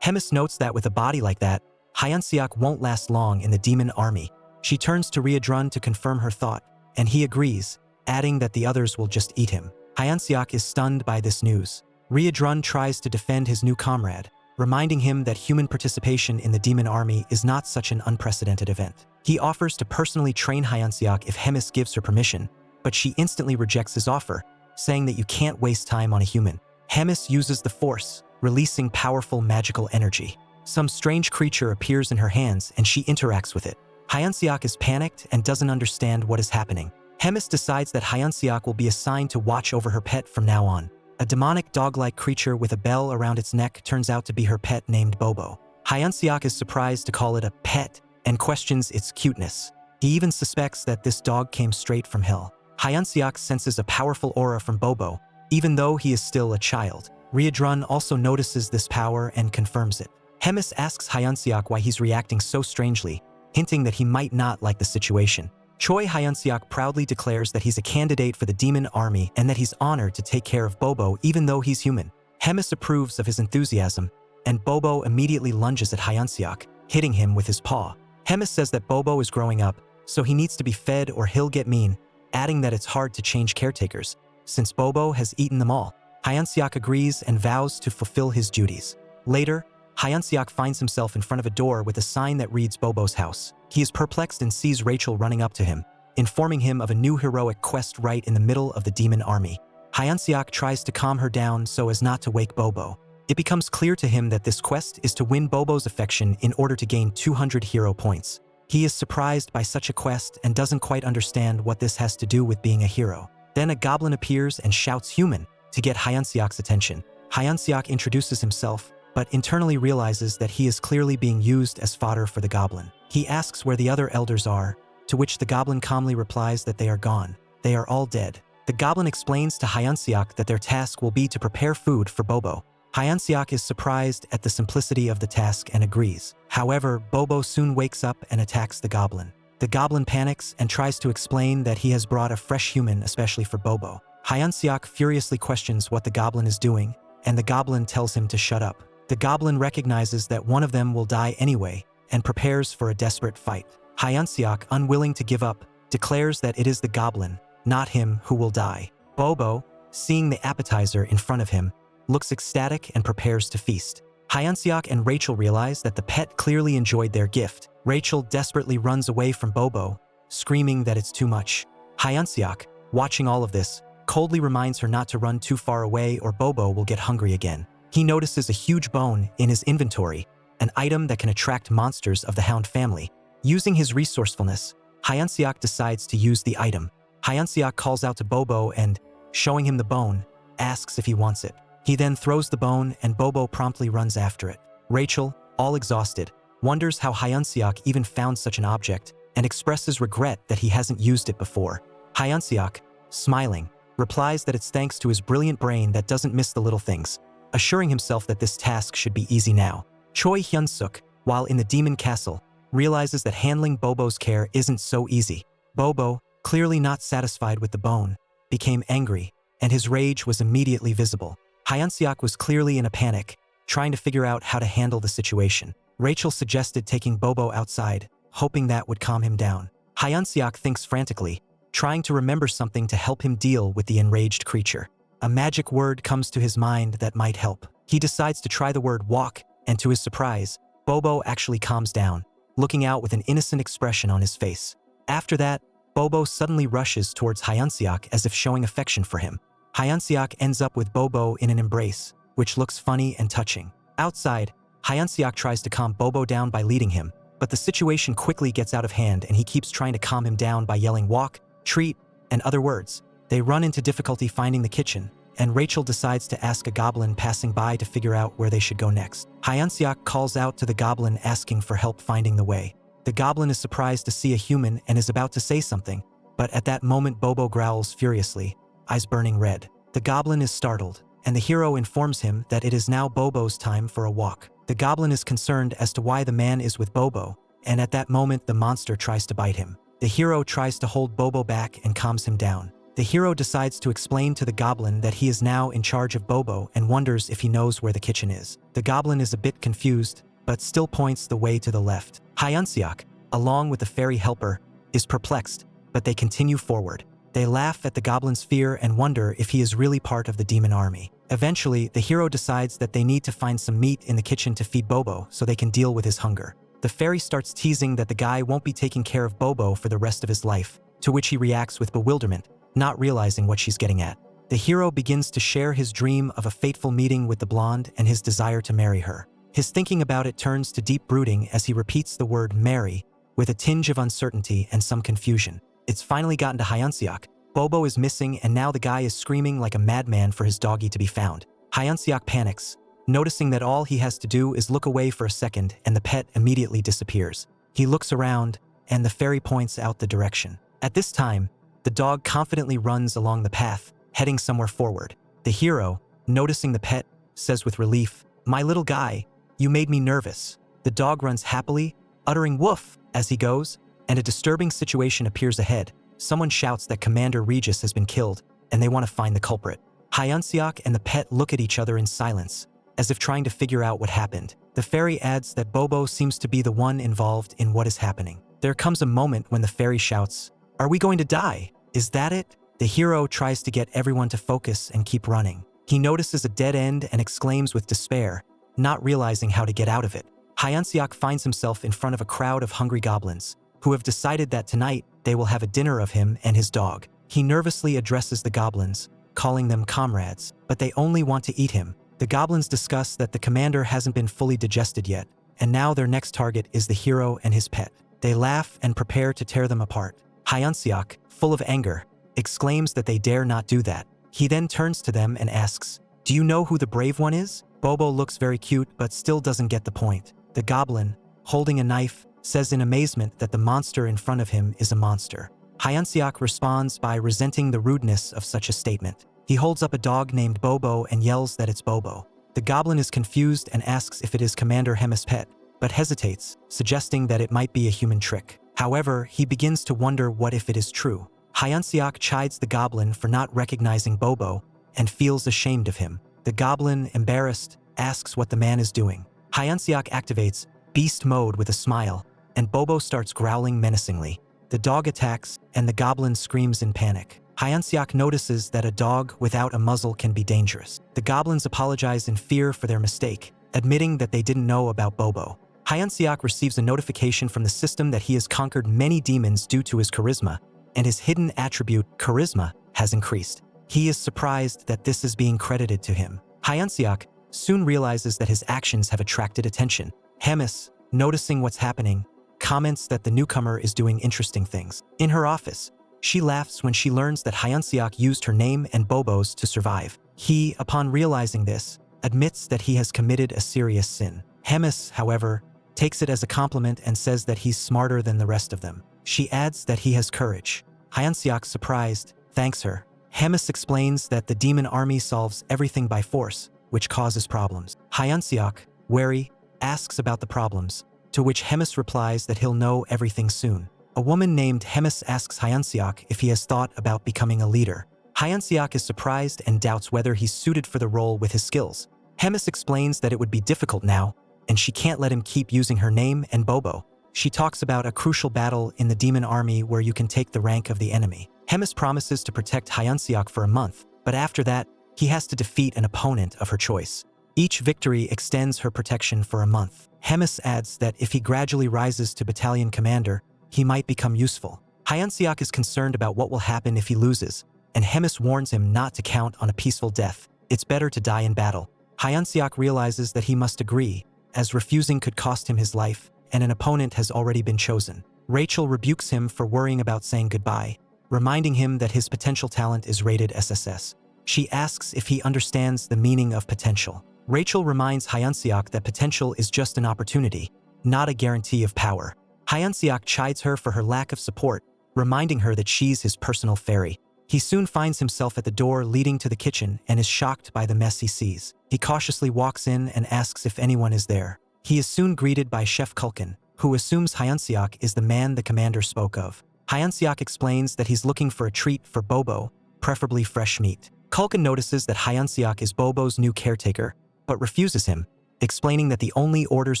Hemis notes that with a body like that, Hyeonseok won't last long in the demon army. She turns to Riedrun to confirm her thought, and he agrees, adding that the others will just eat him. Hyeonseok is stunned by this news. Riedrun tries to defend his new comrade, reminding him that human participation in the demon army is not such an unprecedented event. He offers to personally train Hyeonseok if Hemis gives her permission, but she instantly rejects his offer, saying that you can't waste time on a human. Hemis uses the Force, releasing powerful magical energy. Some strange creature appears in her hands and she interacts with it. Hyeonseok is panicked and doesn't understand what is happening. Hemis decides that Hyeonseok will be assigned to watch over her pet from now on. A demonic dog-like creature with a bell around its neck turns out to be her pet named Bobo. Hyeonseok is surprised to call it a pet and questions its cuteness. He even suspects that this dog came straight from hell. Hyeonseok senses a powerful aura from Bobo, even though he is still a child. Riedrun also notices this power and confirms it. Hemis asks Hyeonseok why he's reacting so strangely, hinting that he might not like the situation. Choi Hyeonseok proudly declares that he's a candidate for the demon army and that he's honored to take care of Bobo even though he's human. Hemis approves of his enthusiasm, and Bobo immediately lunges at Hyeonseok, hitting him with his paw. Hemis says that Bobo is growing up, so he needs to be fed or he'll get mean, adding that it's hard to change caretakers, since Bobo has eaten them all. Hyeonseok agrees and vows to fulfill his duties. Later, Hyeonseok finds himself in front of a door with a sign that reads Bobo's house. He is perplexed and sees Rachel running up to him, informing him of a new heroic quest right in the middle of the demon army. Hyeonseok tries to calm her down so as not to wake Bobo. It becomes clear to him that this quest is to win Bobo's affection in order to gain 200 hero points. He is surprised by such a quest and doesn't quite understand what this has to do with being a hero. Then a goblin appears and shouts "human" to get Hyeonseok's attention. Hyeonseok introduces himself, but internally realizes that he is clearly being used as fodder for the goblin. He asks where the other elders are, to which the goblin calmly replies that they are gone. They are all dead. The goblin explains to Hyeonseok that their task will be to prepare food for Bobo. Hyeonseok is surprised at the simplicity of the task and agrees. However, Bobo soon wakes up and attacks the goblin. The goblin panics and tries to explain that he has brought a fresh human especially for Bobo. Hyeonseok furiously questions what the goblin is doing, and the goblin tells him to shut up. The goblin recognizes that one of them will die anyway and prepares for a desperate fight. Hyeonseok, unwilling to give up, declares that it is the goblin, not him, who will die. Bobo, seeing the appetizer in front of him, looks ecstatic and prepares to feast. Hyeonseok and Rachel realize that the pet clearly enjoyed their gift. Rachel desperately runs away from Bobo, screaming that it's too much. Hyeonseok, watching all of this, coldly reminds her not to run too far away or Bobo will get hungry again. He notices a huge bone in his inventory, an item that can attract monsters of the hound family. Using his resourcefulness, Hyeonseok decides to use the item. Hyeonseok calls out to Bobo and, showing him the bone, asks if he wants it. He then throws the bone and Bobo promptly runs after it. Rachel, all exhausted, wonders how Hyeonseok even found such an object and expresses regret that he hasn't used it before. Hyeonseok, smiling, replies that it's thanks to his brilliant brain that doesn't miss the little things, assuring himself that this task should be easy now. Choi Hyun-suk, while in the demon castle, realizes that handling Bobo's care isn't so easy. Bobo, clearly not satisfied with the bone, became angry, and his rage was immediately visible. Hyeonseok was clearly in a panic, trying to figure out how to handle the situation. Rachel suggested taking Bobo outside, hoping that would calm him down. Hyeonseok thinks frantically, trying to remember something to help him deal with the enraged creature. A magic word comes to his mind that might help. He decides to try the word walk, and to his surprise, Bobo actually calms down, looking out with an innocent expression on his face. After that, Bobo suddenly rushes towards Hyeonseok as if showing affection for him. Hyeonseok ends up with Bobo in an embrace, which looks funny and touching. Outside, Hyeonseok tries to calm Bobo down by leading him, but the situation quickly gets out of hand and he keeps trying to calm him down by yelling walk, treat, and other words. They run into difficulty finding the kitchen, and Rachel decides to ask a goblin passing by to figure out where they should go next. Hyeonseok calls out to the goblin asking for help finding the way. The goblin is surprised to see a human and is about to say something, but at that moment Bobo growls furiously, eyes burning red. The goblin is startled, and the hero informs him that it is now Bobo's time for a walk. The goblin is concerned as to why the man is with Bobo, and at that moment the monster tries to bite him. The hero tries to hold Bobo back and calms him down. The hero decides to explain to the goblin that he is now in charge of Bobo and wonders if he knows where the kitchen is. The goblin is a bit confused, but still points the way to the left. Hyunseok, along with the fairy helper, is perplexed, but they continue forward. They laugh at the goblin's fear and wonder if he is really part of the demon army. Eventually, the hero decides that they need to find some meat in the kitchen to feed Bobo so they can deal with his hunger. The fairy starts teasing that the guy won't be taking care of Bobo for the rest of his life, to which he reacts with bewilderment, not realizing what she's getting at. The hero begins to share his dream of a fateful meeting with the blonde and his desire to marry her. His thinking about it turns to deep brooding as he repeats the word marry, with a tinge of uncertainty and some confusion. It's finally gotten to Hyunseok. Bobo is missing and now the guy is screaming like a madman for his doggy to be found. Hyunseok panics, noticing that all he has to do is look away for a second and the pet immediately disappears. He looks around and the fairy points out the direction. At this time, the dog confidently runs along the path, heading somewhere forward. The hero, noticing the pet, says with relief, "My little guy, you made me nervous." The dog runs happily, uttering woof as he goes, and a disturbing situation appears ahead. Someone shouts that Commander Regis has been killed, and they want to find the culprit. Hyunseok and the pet look at each other in silence, as if trying to figure out what happened. The fairy adds that Bobo seems to be the one involved in what is happening. There comes a moment when the fairy shouts, "Are we going to die? Is that it?" The hero tries to get everyone to focus and keep running. He notices a dead end and exclaims with despair, not realizing how to get out of it. Hyunseok finds himself in front of a crowd of hungry goblins, who have decided that tonight they will have a dinner of him and his dog. He nervously addresses the goblins, calling them comrades, but they only want to eat him. The goblins discuss that the commander hasn't been fully digested yet, and now their next target is the hero and his pet. They laugh and prepare to tear them apart. Hyunseok, full of anger, exclaims that they dare not do that. He then turns to them and asks, "Do you know who the brave one is?" Bobo looks very cute but still doesn't get the point. The goblin, holding a knife, says in amazement that the monster in front of him is a monster. Hyunseok responds by resenting the rudeness of such a statement. He holds up a dog named Bobo and yells that it's Bobo. The goblin is confused and asks if it is Commander Hemi's pet, but hesitates, suggesting that it might be a human trick. However, he begins to wonder what if it is true. Hyunseok chides the goblin for not recognizing Bobo and feels ashamed of him. The goblin, embarrassed, asks what the man is doing. Hyunseok activates beast mode with a smile, and Bobo starts growling menacingly. The dog attacks, and the goblin screams in panic. Hyunseok notices that a dog without a muzzle can be dangerous. The goblins apologize in fear for their mistake, admitting that they didn't know about Bobo. Hyunseok receives a notification from the system that he has conquered many demons due to his charisma, and his hidden attribute, charisma, has increased. He is surprised that this is being credited to him. Hyunseok soon realizes that his actions have attracted attention. Hemis, noticing what's happening, comments that the newcomer is doing interesting things. In her office, she laughs when she learns that Hyunseok used her name and Bobo's to survive. He, upon realizing this, admits that he has committed a serious sin. Hemis, however, takes it as a compliment and says that he's smarter than the rest of them. She adds that he has courage. Hyunseok, surprised, thanks her. Hemis explains that the demon army solves everything by force, which causes problems. Hyunseok, wary, asks about the problems, to which Hemis replies that he'll know everything soon. A woman named Hemis asks Hyunseok if he has thought about becoming a leader. Hyunseok is surprised and doubts whether he's suited for the role with his skills. Hemis explains that it would be difficult now, and she can't let him keep using her name and Bobo. She talks about a crucial battle in the demon army where you can take the rank of the enemy. Hemis promises to protect Hyunseok for a month, but after that, he has to defeat an opponent of her choice. Each victory extends her protection for a month. Hemis adds that if he gradually rises to battalion commander, he might become useful. Hyunseok is concerned about what will happen if he loses, and Hemis warns him not to count on a peaceful death. It's better to die in battle. Hyunseok realizes that he must agree, as refusing could cost him his life, and an opponent has already been chosen. Rachel rebukes him for worrying about saying goodbye, reminding him that his potential talent is rated SSS. She asks if he understands the meaning of potential. Rachel reminds Hyunseok that potential is just an opportunity, not a guarantee of power. Hyunseok chides her for her lack of support, reminding her that she's his personal fairy. He soon finds himself at the door leading to the kitchen and is shocked by the mess he sees. He cautiously walks in and asks if anyone is there. He is soon greeted by Chef Kulkin, who assumes Hyunseok is the man the commander spoke of. Hyunseok explains that he's looking for a treat for Bobo, preferably fresh meat. Culkin notices that Hyunseok is Bobo's new caretaker, but refuses him, explaining that the only orders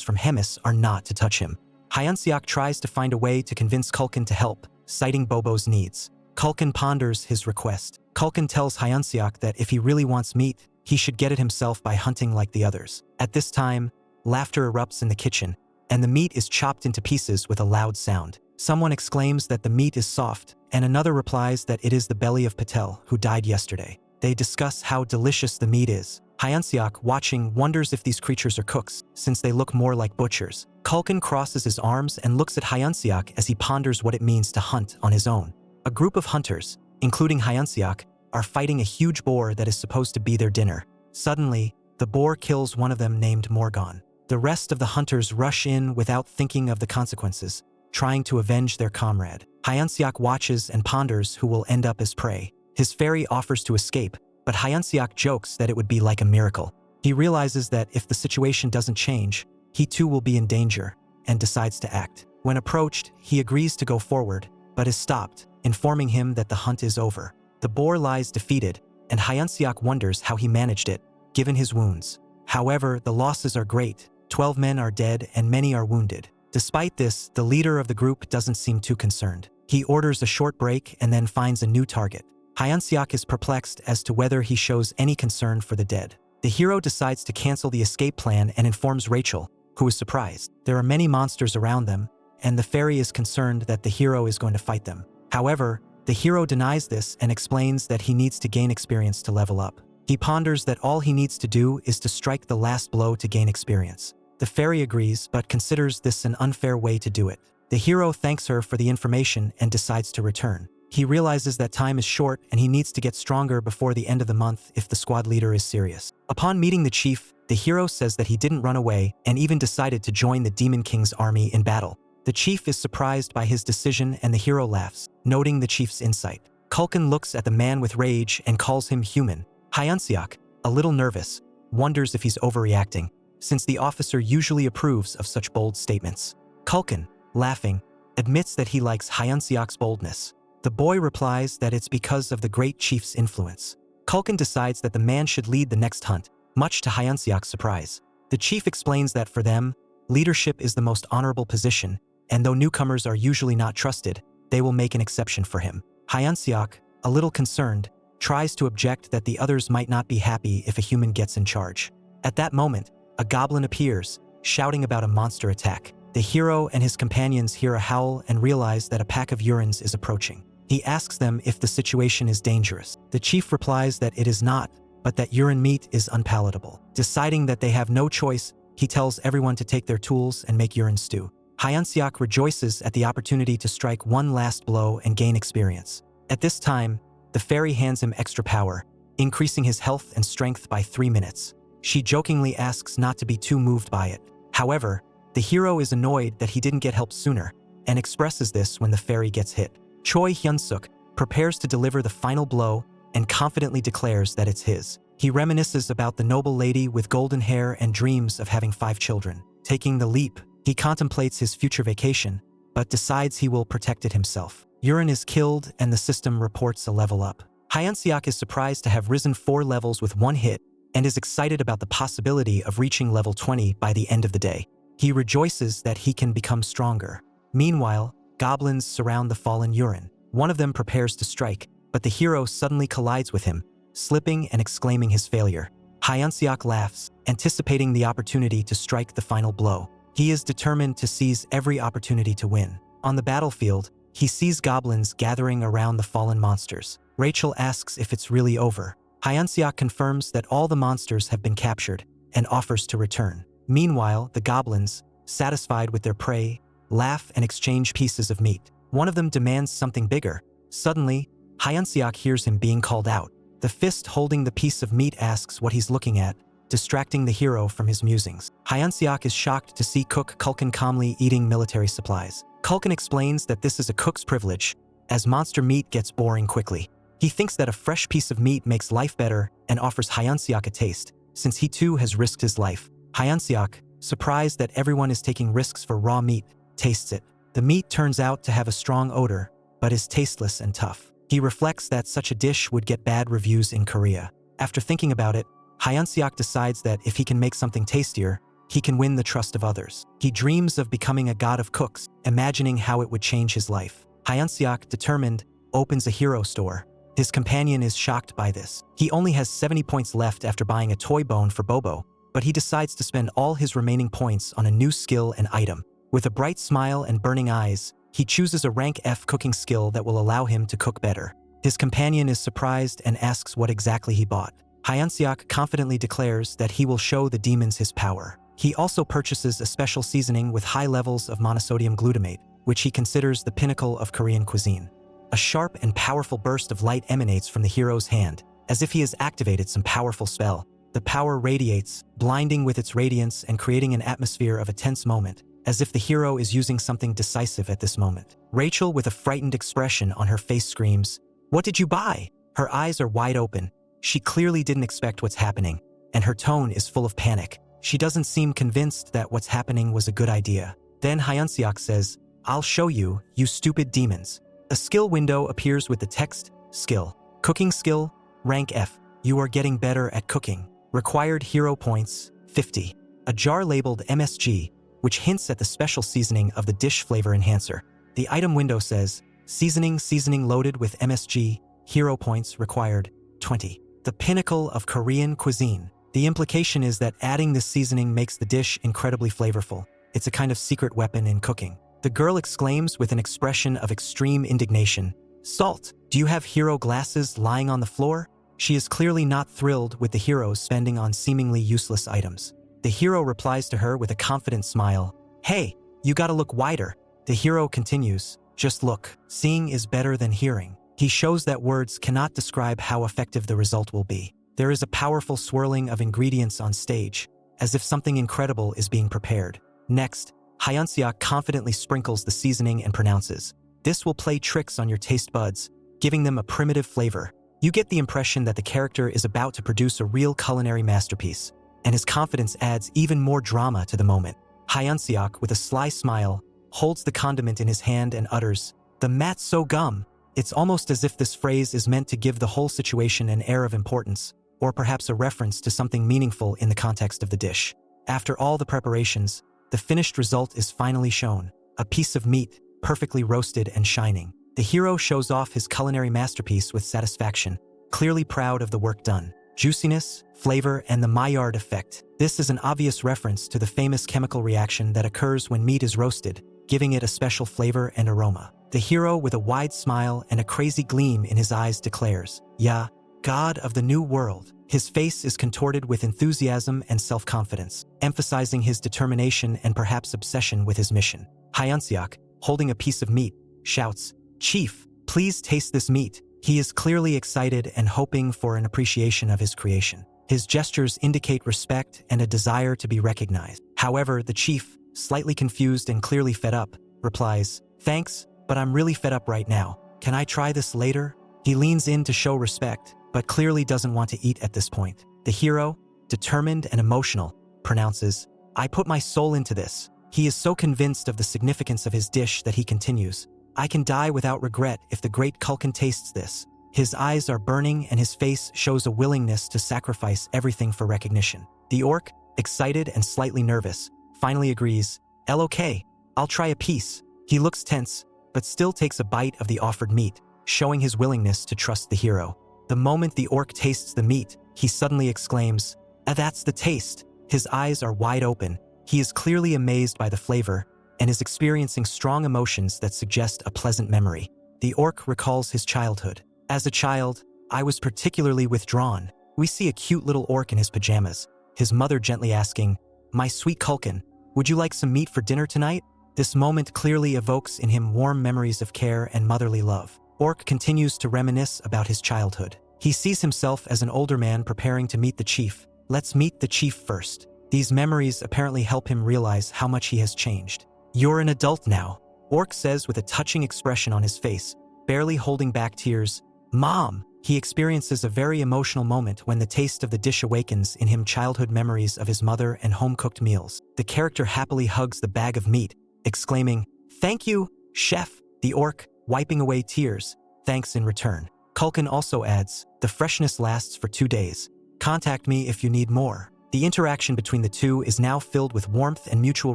from Hemis are not to touch him. Hyunseok tries to find a way to convince Culkin to help, citing Bobo's needs. Culkin ponders his request. Culkin tells Hyunseok that if he really wants meat, he should get it himself by hunting like the others. At this time, laughter erupts in the kitchen, and the meat is chopped into pieces with a loud sound. Someone exclaims that the meat is soft, and another replies that it is the belly of Patel, who died yesterday. They discuss how delicious the meat is. Hyunseok, watching, wonders if these creatures are cooks, since they look more like butchers. Culkin crosses his arms and looks at Hyunseok as he ponders what it means to hunt on his own. A group of hunters, including Hyunseok, are fighting a huge boar that is supposed to be their dinner. Suddenly, the boar kills one of them named Morgan. The rest of the hunters rush in without thinking of the consequences, trying to avenge their comrade. Hyunseok watches and ponders who will end up as prey. His fairy offers to escape, but Hyunseok jokes that it would be like a miracle. He realizes that if the situation doesn't change, he too will be in danger, and decides to act. When approached, he agrees to go forward, but is stopped, informing him that the hunt is over. The boar lies defeated, and Hyunseok wonders how he managed it, given his wounds. However, the losses are great. 12 men are dead and many are wounded. Despite this, the leader of the group doesn't seem too concerned. He orders a short break and then finds a new target. Hyunseok is perplexed as to whether he shows any concern for the dead. The hero decides to cancel the escape plan and informs Rachel, who is surprised. There are many monsters around them, and the fairy is concerned that the hero is going to fight them. However, the hero denies this and explains that he needs to gain experience to level up. He ponders that all he needs to do is to strike the last blow to gain experience. The fairy agrees, but considers this an unfair way to do it. The hero thanks her for the information and decides to return. He realizes that time is short and he needs to get stronger before the end of the month if the squad leader is serious. Upon meeting the chief, the hero says that he didn't run away and even decided to join the Demon King's army in battle. The chief is surprised by his decision and the hero laughs, noting the chief's insight. Culkin looks at the man with rage and calls him human. Hyunseok, a little nervous, wonders if he's overreacting, since the officer usually approves of such bold statements. Culkin, laughing, admits that he likes Hyunseok's boldness. The boy replies that it's because of the great chief's influence. Culkin decides that the man should lead the next hunt, much to Hyunseok's surprise. The chief explains that for them, leadership is the most honorable position, and though newcomers are usually not trusted, they will make an exception for him. Hyunseok, a little concerned, tries to object that the others might not be happy if a human gets in charge. At that moment, a goblin appears, shouting about a monster attack. The hero and his companions hear a howl and realize that a pack of Urins is approaching. He asks them if the situation is dangerous. The chief replies that it is not, but that urine meat is unpalatable. Deciding that they have no choice, he tells everyone to take their tools and make urine stew. Hyunseok rejoices at the opportunity to strike one last blow and gain experience. At this time, the fairy hands him extra power, increasing his health and strength by 3 minutes. She jokingly asks not to be too moved by it. However, the hero is annoyed that he didn't get help sooner, and expresses this when the fairy gets hit. Choi Hyun-suk prepares to deliver the final blow and confidently declares that it's his. He reminisces about the noble lady with golden hair and dreams of having 5 children. Taking the leap, he contemplates his future vacation, but decides he will protect it himself. Urine is killed and the system reports a level up. Hyunseok is surprised to have risen 4 levels with 1 hit and is excited about the possibility of reaching level 20 by the end of the day. He rejoices that he can become stronger. Meanwhile, goblins surround the fallen Urine. One of them prepares to strike, but the hero suddenly collides with him, slipping and exclaiming his failure. Hyunseok laughs, anticipating the opportunity to strike the final blow. He is determined to seize every opportunity to win. On the battlefield, he sees goblins gathering around the fallen monsters. Rachel asks if it's really over. Hyunseok confirms that all the monsters have been captured and offers to return. Meanwhile, the goblins, satisfied with their prey, laugh and exchange pieces of meat. One of them demands something bigger. Suddenly, Hyunseok hears him being called out. The fist holding the piece of meat asks what he's looking at, distracting the hero from his musings. Hyunseok is shocked to see cook Culkin calmly eating military supplies. Culkin explains that this is a cook's privilege, as monster meat gets boring quickly. He thinks that a fresh piece of meat makes life better and offers Hyunseok a taste, since he too has risked his life. Hyunseok, surprised that everyone is taking risks for raw meat, tastes it. The meat turns out to have a strong odor, but is tasteless and tough. He reflects that such a dish would get bad reviews in Korea. After thinking about it, Hyunseok decides that if he can make something tastier, he can win the trust of others. He dreams of becoming a god of cooks, imagining how it would change his life. Hyunseok, determined, opens a hero store. His companion is shocked by this. He only has 70 points left after buying a toy bone for Bobo, but he decides to spend all his remaining points on a new skill and item. With a bright smile and burning eyes, he chooses a rank F cooking skill that will allow him to cook better. His companion is surprised and asks what exactly he bought. Hyunseok confidently declares that he will show the demons his power. He also purchases a special seasoning with high levels of monosodium glutamate, which he considers the pinnacle of Korean cuisine. A sharp and powerful burst of light emanates from the hero's hand, as if he has activated some powerful spell. The power radiates, blinding with its radiance and creating an atmosphere of a tense moment, as if the hero is using something decisive at this moment. Rachel, with a frightened expression on her face, screams, "What did you buy?" Her eyes are wide open. She clearly didn't expect what's happening, and her tone is full of panic. She doesn't seem convinced that what's happening was a good idea. Then Hyunseok says, "I'll show you, you stupid demons." A skill window appears with the text, "Skill. Cooking skill, rank F. You are getting better at cooking. Required hero points, 50. A jar labeled MSG, which hints at the special seasoning of the dish flavor enhancer. The item window says, seasoning loaded with MSG, hero points required, 20. The pinnacle of Korean cuisine. The implication is that adding this seasoning makes the dish incredibly flavorful. It's a kind of secret weapon in cooking. The girl exclaims with an expression of extreme indignation, "Salt, do you have hero glasses lying on the floor?" She is clearly not thrilled with the hero's spending on seemingly useless items. The hero replies to her with a confident smile, "Hey, you gotta look wider." The hero continues, "Just look. Seeing is better than hearing." He shows that words cannot describe how effective the result will be. There is a powerful swirling of ingredients on stage, as if something incredible is being prepared. Next, Hyunseok confidently sprinkles the seasoning and pronounces, "This will play tricks on your taste buds, giving them a primitive flavor." You get the impression that the character is about to produce a real culinary masterpiece, and his confidence adds even more drama to the moment. Hyunseok, with a sly smile, holds the condiment in his hand and utters, "The matso gum." It's almost as if this phrase is meant to give the whole situation an air of importance, or perhaps a reference to something meaningful in the context of the dish. After all the preparations, the finished result is finally shown, a piece of meat, perfectly roasted and shining. The hero shows off his culinary masterpiece with satisfaction, clearly proud of the work done. Juiciness, flavor, and the Maillard effect. This is an obvious reference to the famous chemical reaction that occurs when meat is roasted, giving it a special flavor and aroma. The hero, with a wide smile and a crazy gleam in his eyes, declares, "Yeah, God of the New World." His face is contorted with enthusiasm and self-confidence, emphasizing his determination and perhaps obsession with his mission. Hyunseok, holding a piece of meat, shouts, "Chief, please taste this meat." He is clearly excited and hoping for an appreciation of his creation. His gestures indicate respect and a desire to be recognized. However, the chief, slightly confused and clearly fed up, replies, "Thanks, but I'm really fed up right now. Can I try this later?" He leans in to show respect, but clearly doesn't want to eat at this point. The hero, determined and emotional, pronounces, "I put my soul into this." He is so convinced of the significance of his dish that he continues, "I can die without regret if the great Culkin tastes this." His eyes are burning and his face shows a willingness to sacrifice everything for recognition. The orc, excited and slightly nervous, finally agrees, "LOK, I'll try a piece." He looks tense, but still takes a bite of the offered meat, showing his willingness to trust the hero. The moment the orc tastes the meat, he suddenly exclaims, "That's the taste." His eyes are wide open. He is clearly amazed by the flavor and is experiencing strong emotions that suggest a pleasant memory. The orc recalls his childhood. "As a child, I was particularly withdrawn." We see a cute little orc in his pajamas, his mother gently asking, "My sweet Culkin, would you like some meat for dinner tonight?" This moment clearly evokes in him warm memories of care and motherly love. Orc continues to reminisce about his childhood. He sees himself as an older man preparing to meet the chief. "Let's meet the chief first." These memories apparently help him realize how much he has changed. "You're an adult now," Orc says with a touching expression on his face, barely holding back tears. "Mom!" He experiences a very emotional moment when the taste of the dish awakens in him childhood memories of his mother and home-cooked meals. The character happily hugs the bag of meat, exclaiming, "Thank you, chef!" The orc, wiping away tears, thanks in return. Culkin also adds, the freshness lasts for 2 days. Contact me if you need more. The interaction between the two is now filled with warmth and mutual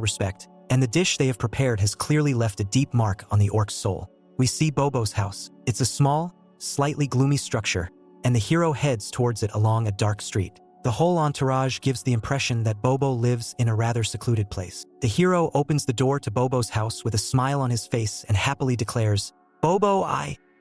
respect, and the dish they have prepared has clearly left a deep mark on the orc's soul. We see Bobo's house. It's a small, slightly gloomy structure, and the hero heads towards it along a dark street. The whole entourage gives the impression that Bobo lives in a rather secluded place. The hero opens the door to Bobo's house with a smile on his face and happily declares, Bobo,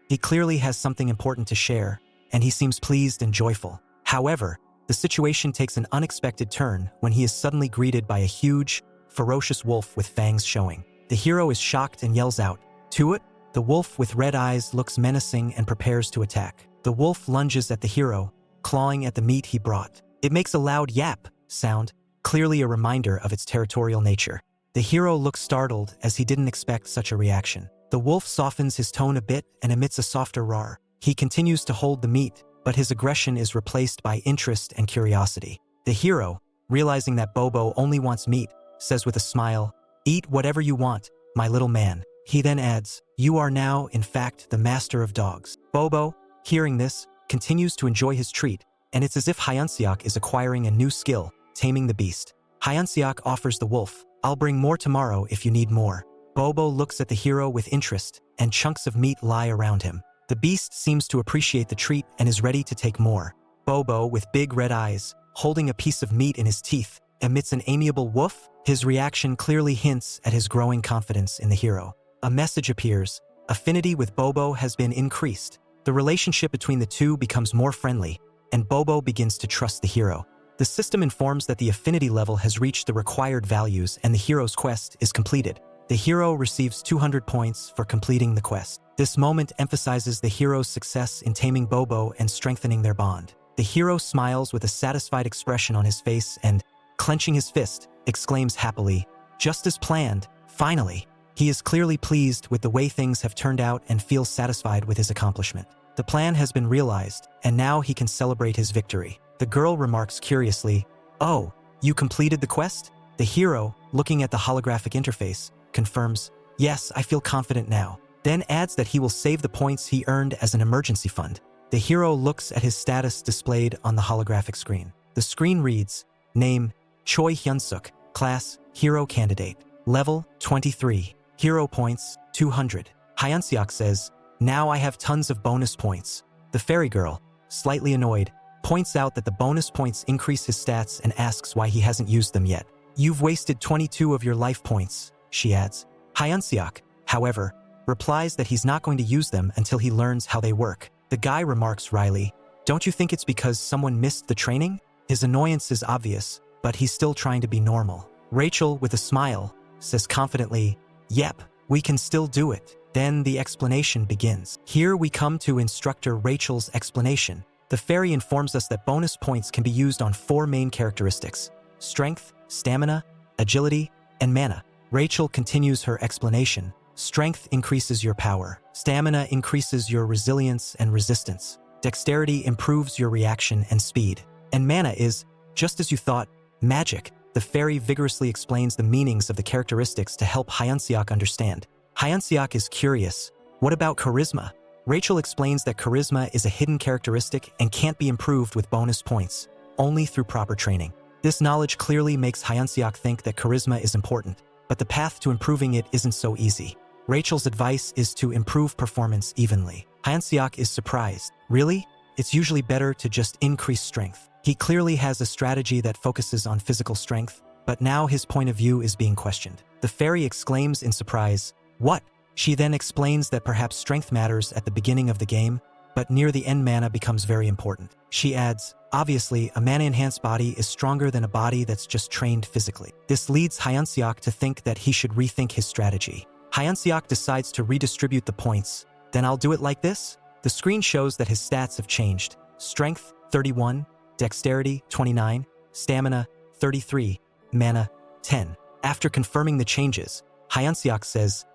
He clearly has something important to share, and he seems pleased and joyful. However, the situation takes an unexpected turn when he is suddenly greeted by a huge, ferocious wolf with fangs showing. The hero is shocked and yells out, "To it!" The wolf with red eyes looks menacing and prepares to attack. The wolf lunges at the hero, clawing at the meat he brought. It makes a loud yap sound, clearly a reminder of its territorial nature. The hero looks startled as he didn't expect such a reaction. The wolf softens his tone a bit and emits a softer roar. He continues to hold the meat, but his aggression is replaced by interest and curiosity. The hero, realizing that Bobo only wants meat, says with a smile, "Eat whatever you want, my little man." He then adds, "You are now, in fact, the master of dogs." Bobo, hearing this, continues to enjoy his treat, and it's as if Hyunseok is acquiring a new skill, taming the beast. Hyunseok offers the wolf, "I'll bring more tomorrow if you need more." Bobo looks at the hero with interest, and chunks of meat lie around him. The beast seems to appreciate the treat and is ready to take more. Bobo, with big red eyes, holding a piece of meat in his teeth, emits an amiable woof. His reaction clearly hints at his growing confidence in the hero. A message appears. Affinity with Bobo has been increased. The relationship between the two becomes more friendly, and Bobo begins to trust the hero. The system informs that the affinity level has reached the required values and the hero's quest is completed. The hero receives 200 points for completing the quest. This moment emphasizes the hero's success in taming Bobo and strengthening their bond. The hero smiles with a satisfied expression on his face and, clenching his fist, exclaims happily, "Just as planned, finally." He is clearly pleased with the way things have turned out and feels satisfied with his accomplishment. The plan has been realized, and now he can celebrate his victory. The girl remarks curiously, "Oh, you completed the quest?" The hero, looking at the holographic interface, confirms, "Yes, I feel confident now." Then adds that he will save the points he earned as an emergency fund. The hero looks at his status displayed on the holographic screen. The screen reads, Name, Choi Hyunsuk, Class, Hero Candidate, Level, 23, Hero Points, 200. Hyunseok says, "Now I have tons of bonus points." The fairy girl, slightly annoyed, points out that the bonus points increase his stats and asks why he hasn't used them yet. "You've wasted 22 of your life points," she adds. Hyunseok, however, replies that he's not going to use them until he learns how they work. The guy remarks wryly, "Don't you think it's because someone missed the training?" His annoyance is obvious, but he's still trying to be normal. Rachel, with a smile, says confidently, "Yep, we can still do it." Then the explanation begins. Here we come to instructor Rachel's explanation. The fairy informs us that bonus points can be used on 4 main characteristics: strength, stamina, agility, and mana. Rachel continues her explanation. Strength increases your power. Stamina increases your resilience and resistance. Dexterity improves your reaction and speed. And mana is, just as you thought, magic. The fairy vigorously explains the meanings of the characteristics to help Hyunseok understand. Hyunseok is curious. What about charisma? Rachel explains that charisma is a hidden characteristic and can't be improved with bonus points, only through proper training. This knowledge clearly makes Hyunseok think that charisma is important, but the path to improving it isn't so easy. Rachel's advice is to improve performance evenly. Hyunseok is surprised. Really? It's usually better to just increase strength. He clearly has a strategy that focuses on physical strength, but now his point of view is being questioned. The fairy exclaims in surprise, "What?" She then explains that perhaps strength matters at the beginning of the game, but near the end mana becomes very important. She adds, "Obviously, a mana-enhanced body is stronger than a body that's just trained physically." This leads Hyunseok to think that he should rethink his strategy. Hyunseok decides to redistribute the points. "Then I'll do it like this?" The screen shows that his stats have changed. Strength, 31, Dexterity, 29, Stamina, 33, Mana, 10. After confirming the changes, Hyunseok says,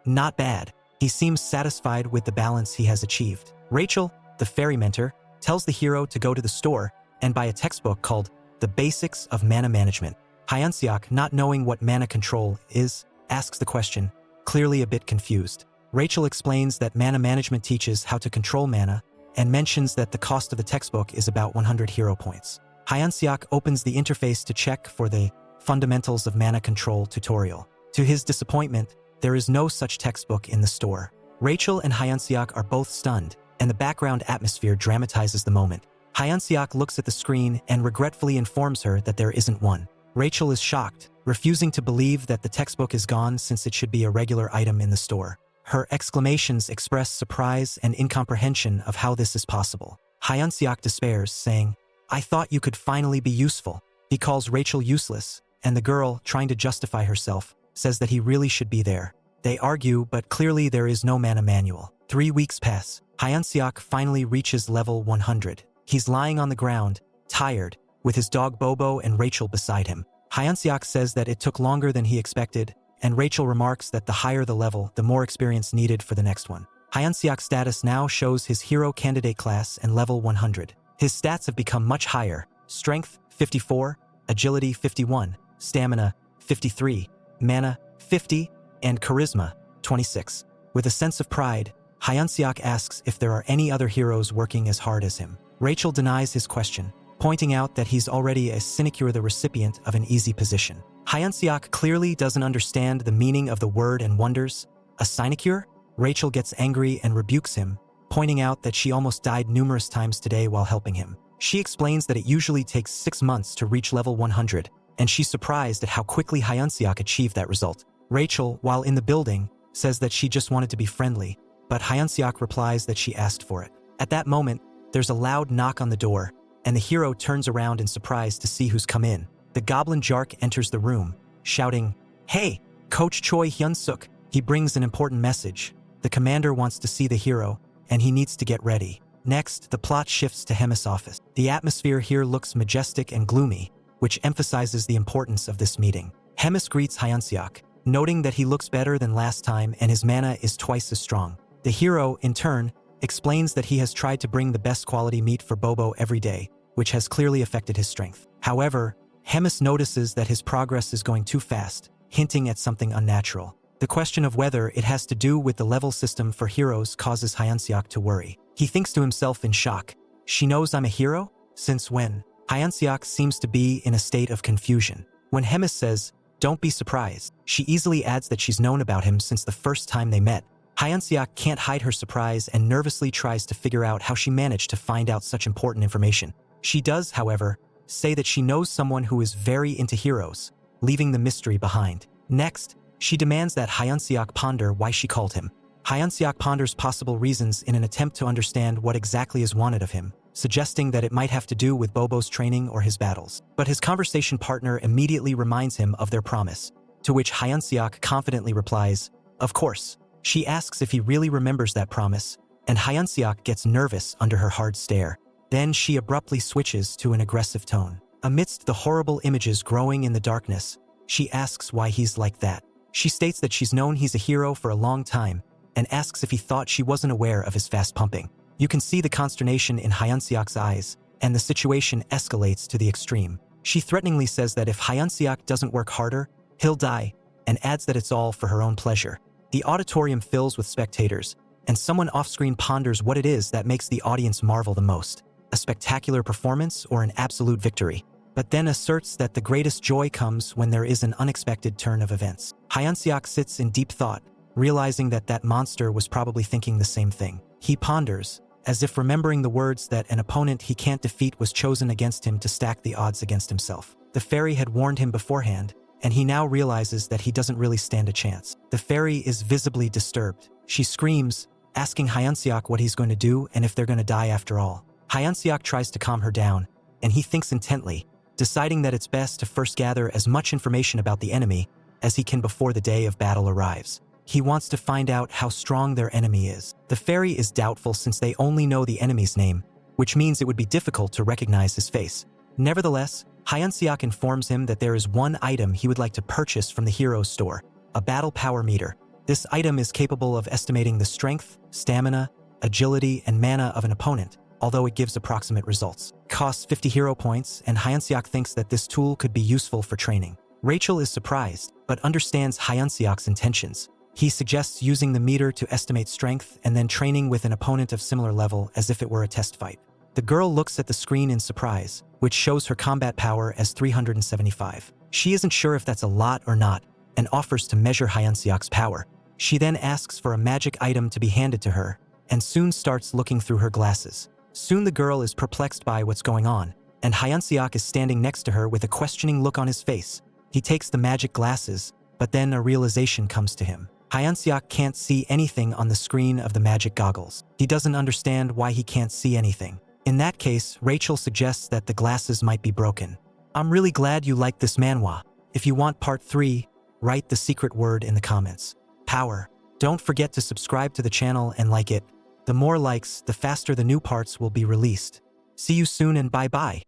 not bad." He seems satisfied with the balance he has achieved. Rachel, the fairy mentor, tells the hero to go to the store and buy a textbook called The Basics of Mana Management. Hyunseok, not knowing what mana control is, asks the question, clearly a bit confused. Rachel explains that mana management teaches how to control mana and mentions that the cost of the textbook is about 100 hero points. Hyunseok opens the interface to check for the Fundamentals of Mana Control tutorial. To his disappointment, there is no such textbook in the store. Rachel and Hyunseok are both stunned, and the background atmosphere dramatizes the moment. Hyunseok looks at the screen and regretfully informs her that there isn't one. Rachel is shocked, refusing to believe that the textbook is gone since it should be a regular item in the store. Her exclamations express surprise and incomprehension of how this is possible. Hyunseok despairs, saying, "I thought you could finally be useful." He calls Rachel useless, and the girl, trying to justify herself, says that he really should be there. They argue, but clearly there is no mana manual. 3 weeks pass. Hyunseok finally reaches level 100. He's lying on the ground, tired, with his dog Bobo and Rachel beside him. Hyunseok says that it took longer than he expected, and Rachel remarks that the higher the level, the more experience needed for the next one. Hyunseok's status now shows his hero candidate class and level 100. His stats have become much higher: Strength 54, Agility 51, Stamina 53, Mana 50, and Charisma 26. With a sense of pride, Hyunseok asks if there are any other heroes working as hard as him. Rachel denies his question, pointing out that he's already a sinecure, the recipient of an easy position. Hyunseok clearly doesn't understand the meaning of the word and wonders. A sinecure? Rachel gets angry and rebukes him, pointing out that she almost died numerous times today while helping him. She explains that it usually takes 6 months to reach level 100, and she's surprised at how quickly Hyunseok achieved that result. Rachel, while in the building, says that she just wanted to be friendly, but Hyunseok replies that she asked for it. At that moment, there's a loud knock on the door, and the hero turns around in surprise to see who's come in. The goblin Jark enters the room, shouting, "Hey, Coach Choi Hyun-suk." He brings an important message. The commander wants to see the hero, and he needs to get ready. Next, the plot shifts to Hemis' office. The atmosphere here looks majestic and gloomy, which emphasizes the importance of this meeting. Hemis greets Hyunseok, noting that he looks better than last time and his mana is twice as strong. The hero, in turn, explains that he has tried to bring the best quality meat for Bobo every day, which has clearly affected his strength. However, Hemis notices that his progress is going too fast, hinting at something unnatural. The question of whether it has to do with the level system for heroes causes Hyunseok to worry. He thinks to himself in shock, "She knows I'm a hero? Since when?" Hyunseok seems to be in a state of confusion. When Hemis says, "Don't be surprised," she easily adds that she's known about him since the first time they met. Hyunseok can't hide her surprise and nervously tries to figure out how she managed to find out such important information. She does, however, say that she knows someone who is very into heroes, leaving the mystery behind. Next, she demands that Hyunseok ponder why she called him. Hyunseok ponders possible reasons in an attempt to understand what exactly is wanted of him, suggesting that it might have to do with Bobo's training or his battles. But his conversation partner immediately reminds him of their promise, to which Hyunseok confidently replies, "Of course." She asks if he really remembers that promise, and Hyunseok gets nervous under her hard stare. Then she abruptly switches to an aggressive tone. Amidst the horrible images growing in the darkness, she asks why he's like that. She states that she's known he's a hero for a long time, and asks if he thought she wasn't aware of his fast pumping. You can see the consternation in Hyunseok's eyes, and the situation escalates to the extreme. She threateningly says that if Hyunseok doesn't work harder, he'll die, and adds that it's all for her own pleasure. The auditorium fills with spectators, and someone off-screen ponders what it is that makes the audience marvel the most: a spectacular performance or an absolute victory, but then asserts that the greatest joy comes when there is an unexpected turn of events. Hyunseok sits in deep thought, realizing that that monster was probably thinking the same thing. He ponders, as if remembering the words that an opponent he can't defeat was chosen against him to stack the odds against himself. The fairy had warned him beforehand, and he now realizes that he doesn't really stand a chance. The fairy is visibly disturbed. She screams, asking Hyunseok what he's going to do and if they're going to die after all. Hyunseok tries to calm her down, and he thinks intently, deciding that it's best to first gather as much information about the enemy as he can before the day of battle arrives. He wants to find out how strong their enemy is. The fairy is doubtful since they only know the enemy's name, which means it would be difficult to recognize his face. Nevertheless, Hyunseok informs him that there is one item he would like to purchase from the hero's store, a battle power meter. This item is capable of estimating the strength, stamina, agility, and mana of an opponent, although it gives approximate results. Costs 50 hero points, and Hyunseok thinks that this tool could be useful for training. Rachel is surprised, but understands Hyunseok's intentions. He suggests using the meter to estimate strength and then training with an opponent of similar level as if it were a test fight. The girl looks at the screen in surprise, which shows her combat power as 375. She isn't sure if that's a lot or not, and offers to measure Hyunseok's power. She then asks for a magic item to be handed to her, and soon starts looking through her glasses. Soon the girl is perplexed by what's going on, and Hyunseok is standing next to her with a questioning look on his face. He takes the magic glasses, but then a realization comes to him. Hyunseok can't see anything on the screen of the magic goggles. He doesn't understand why he can't see anything. In that case, Rachel suggests that the glasses might be broken. I'm really glad you liked this manhwa. If you want part 3, write the secret word in the comments. Power. Don't forget to subscribe to the channel and like it. The more likes, the faster the new parts will be released. See you soon and bye-bye.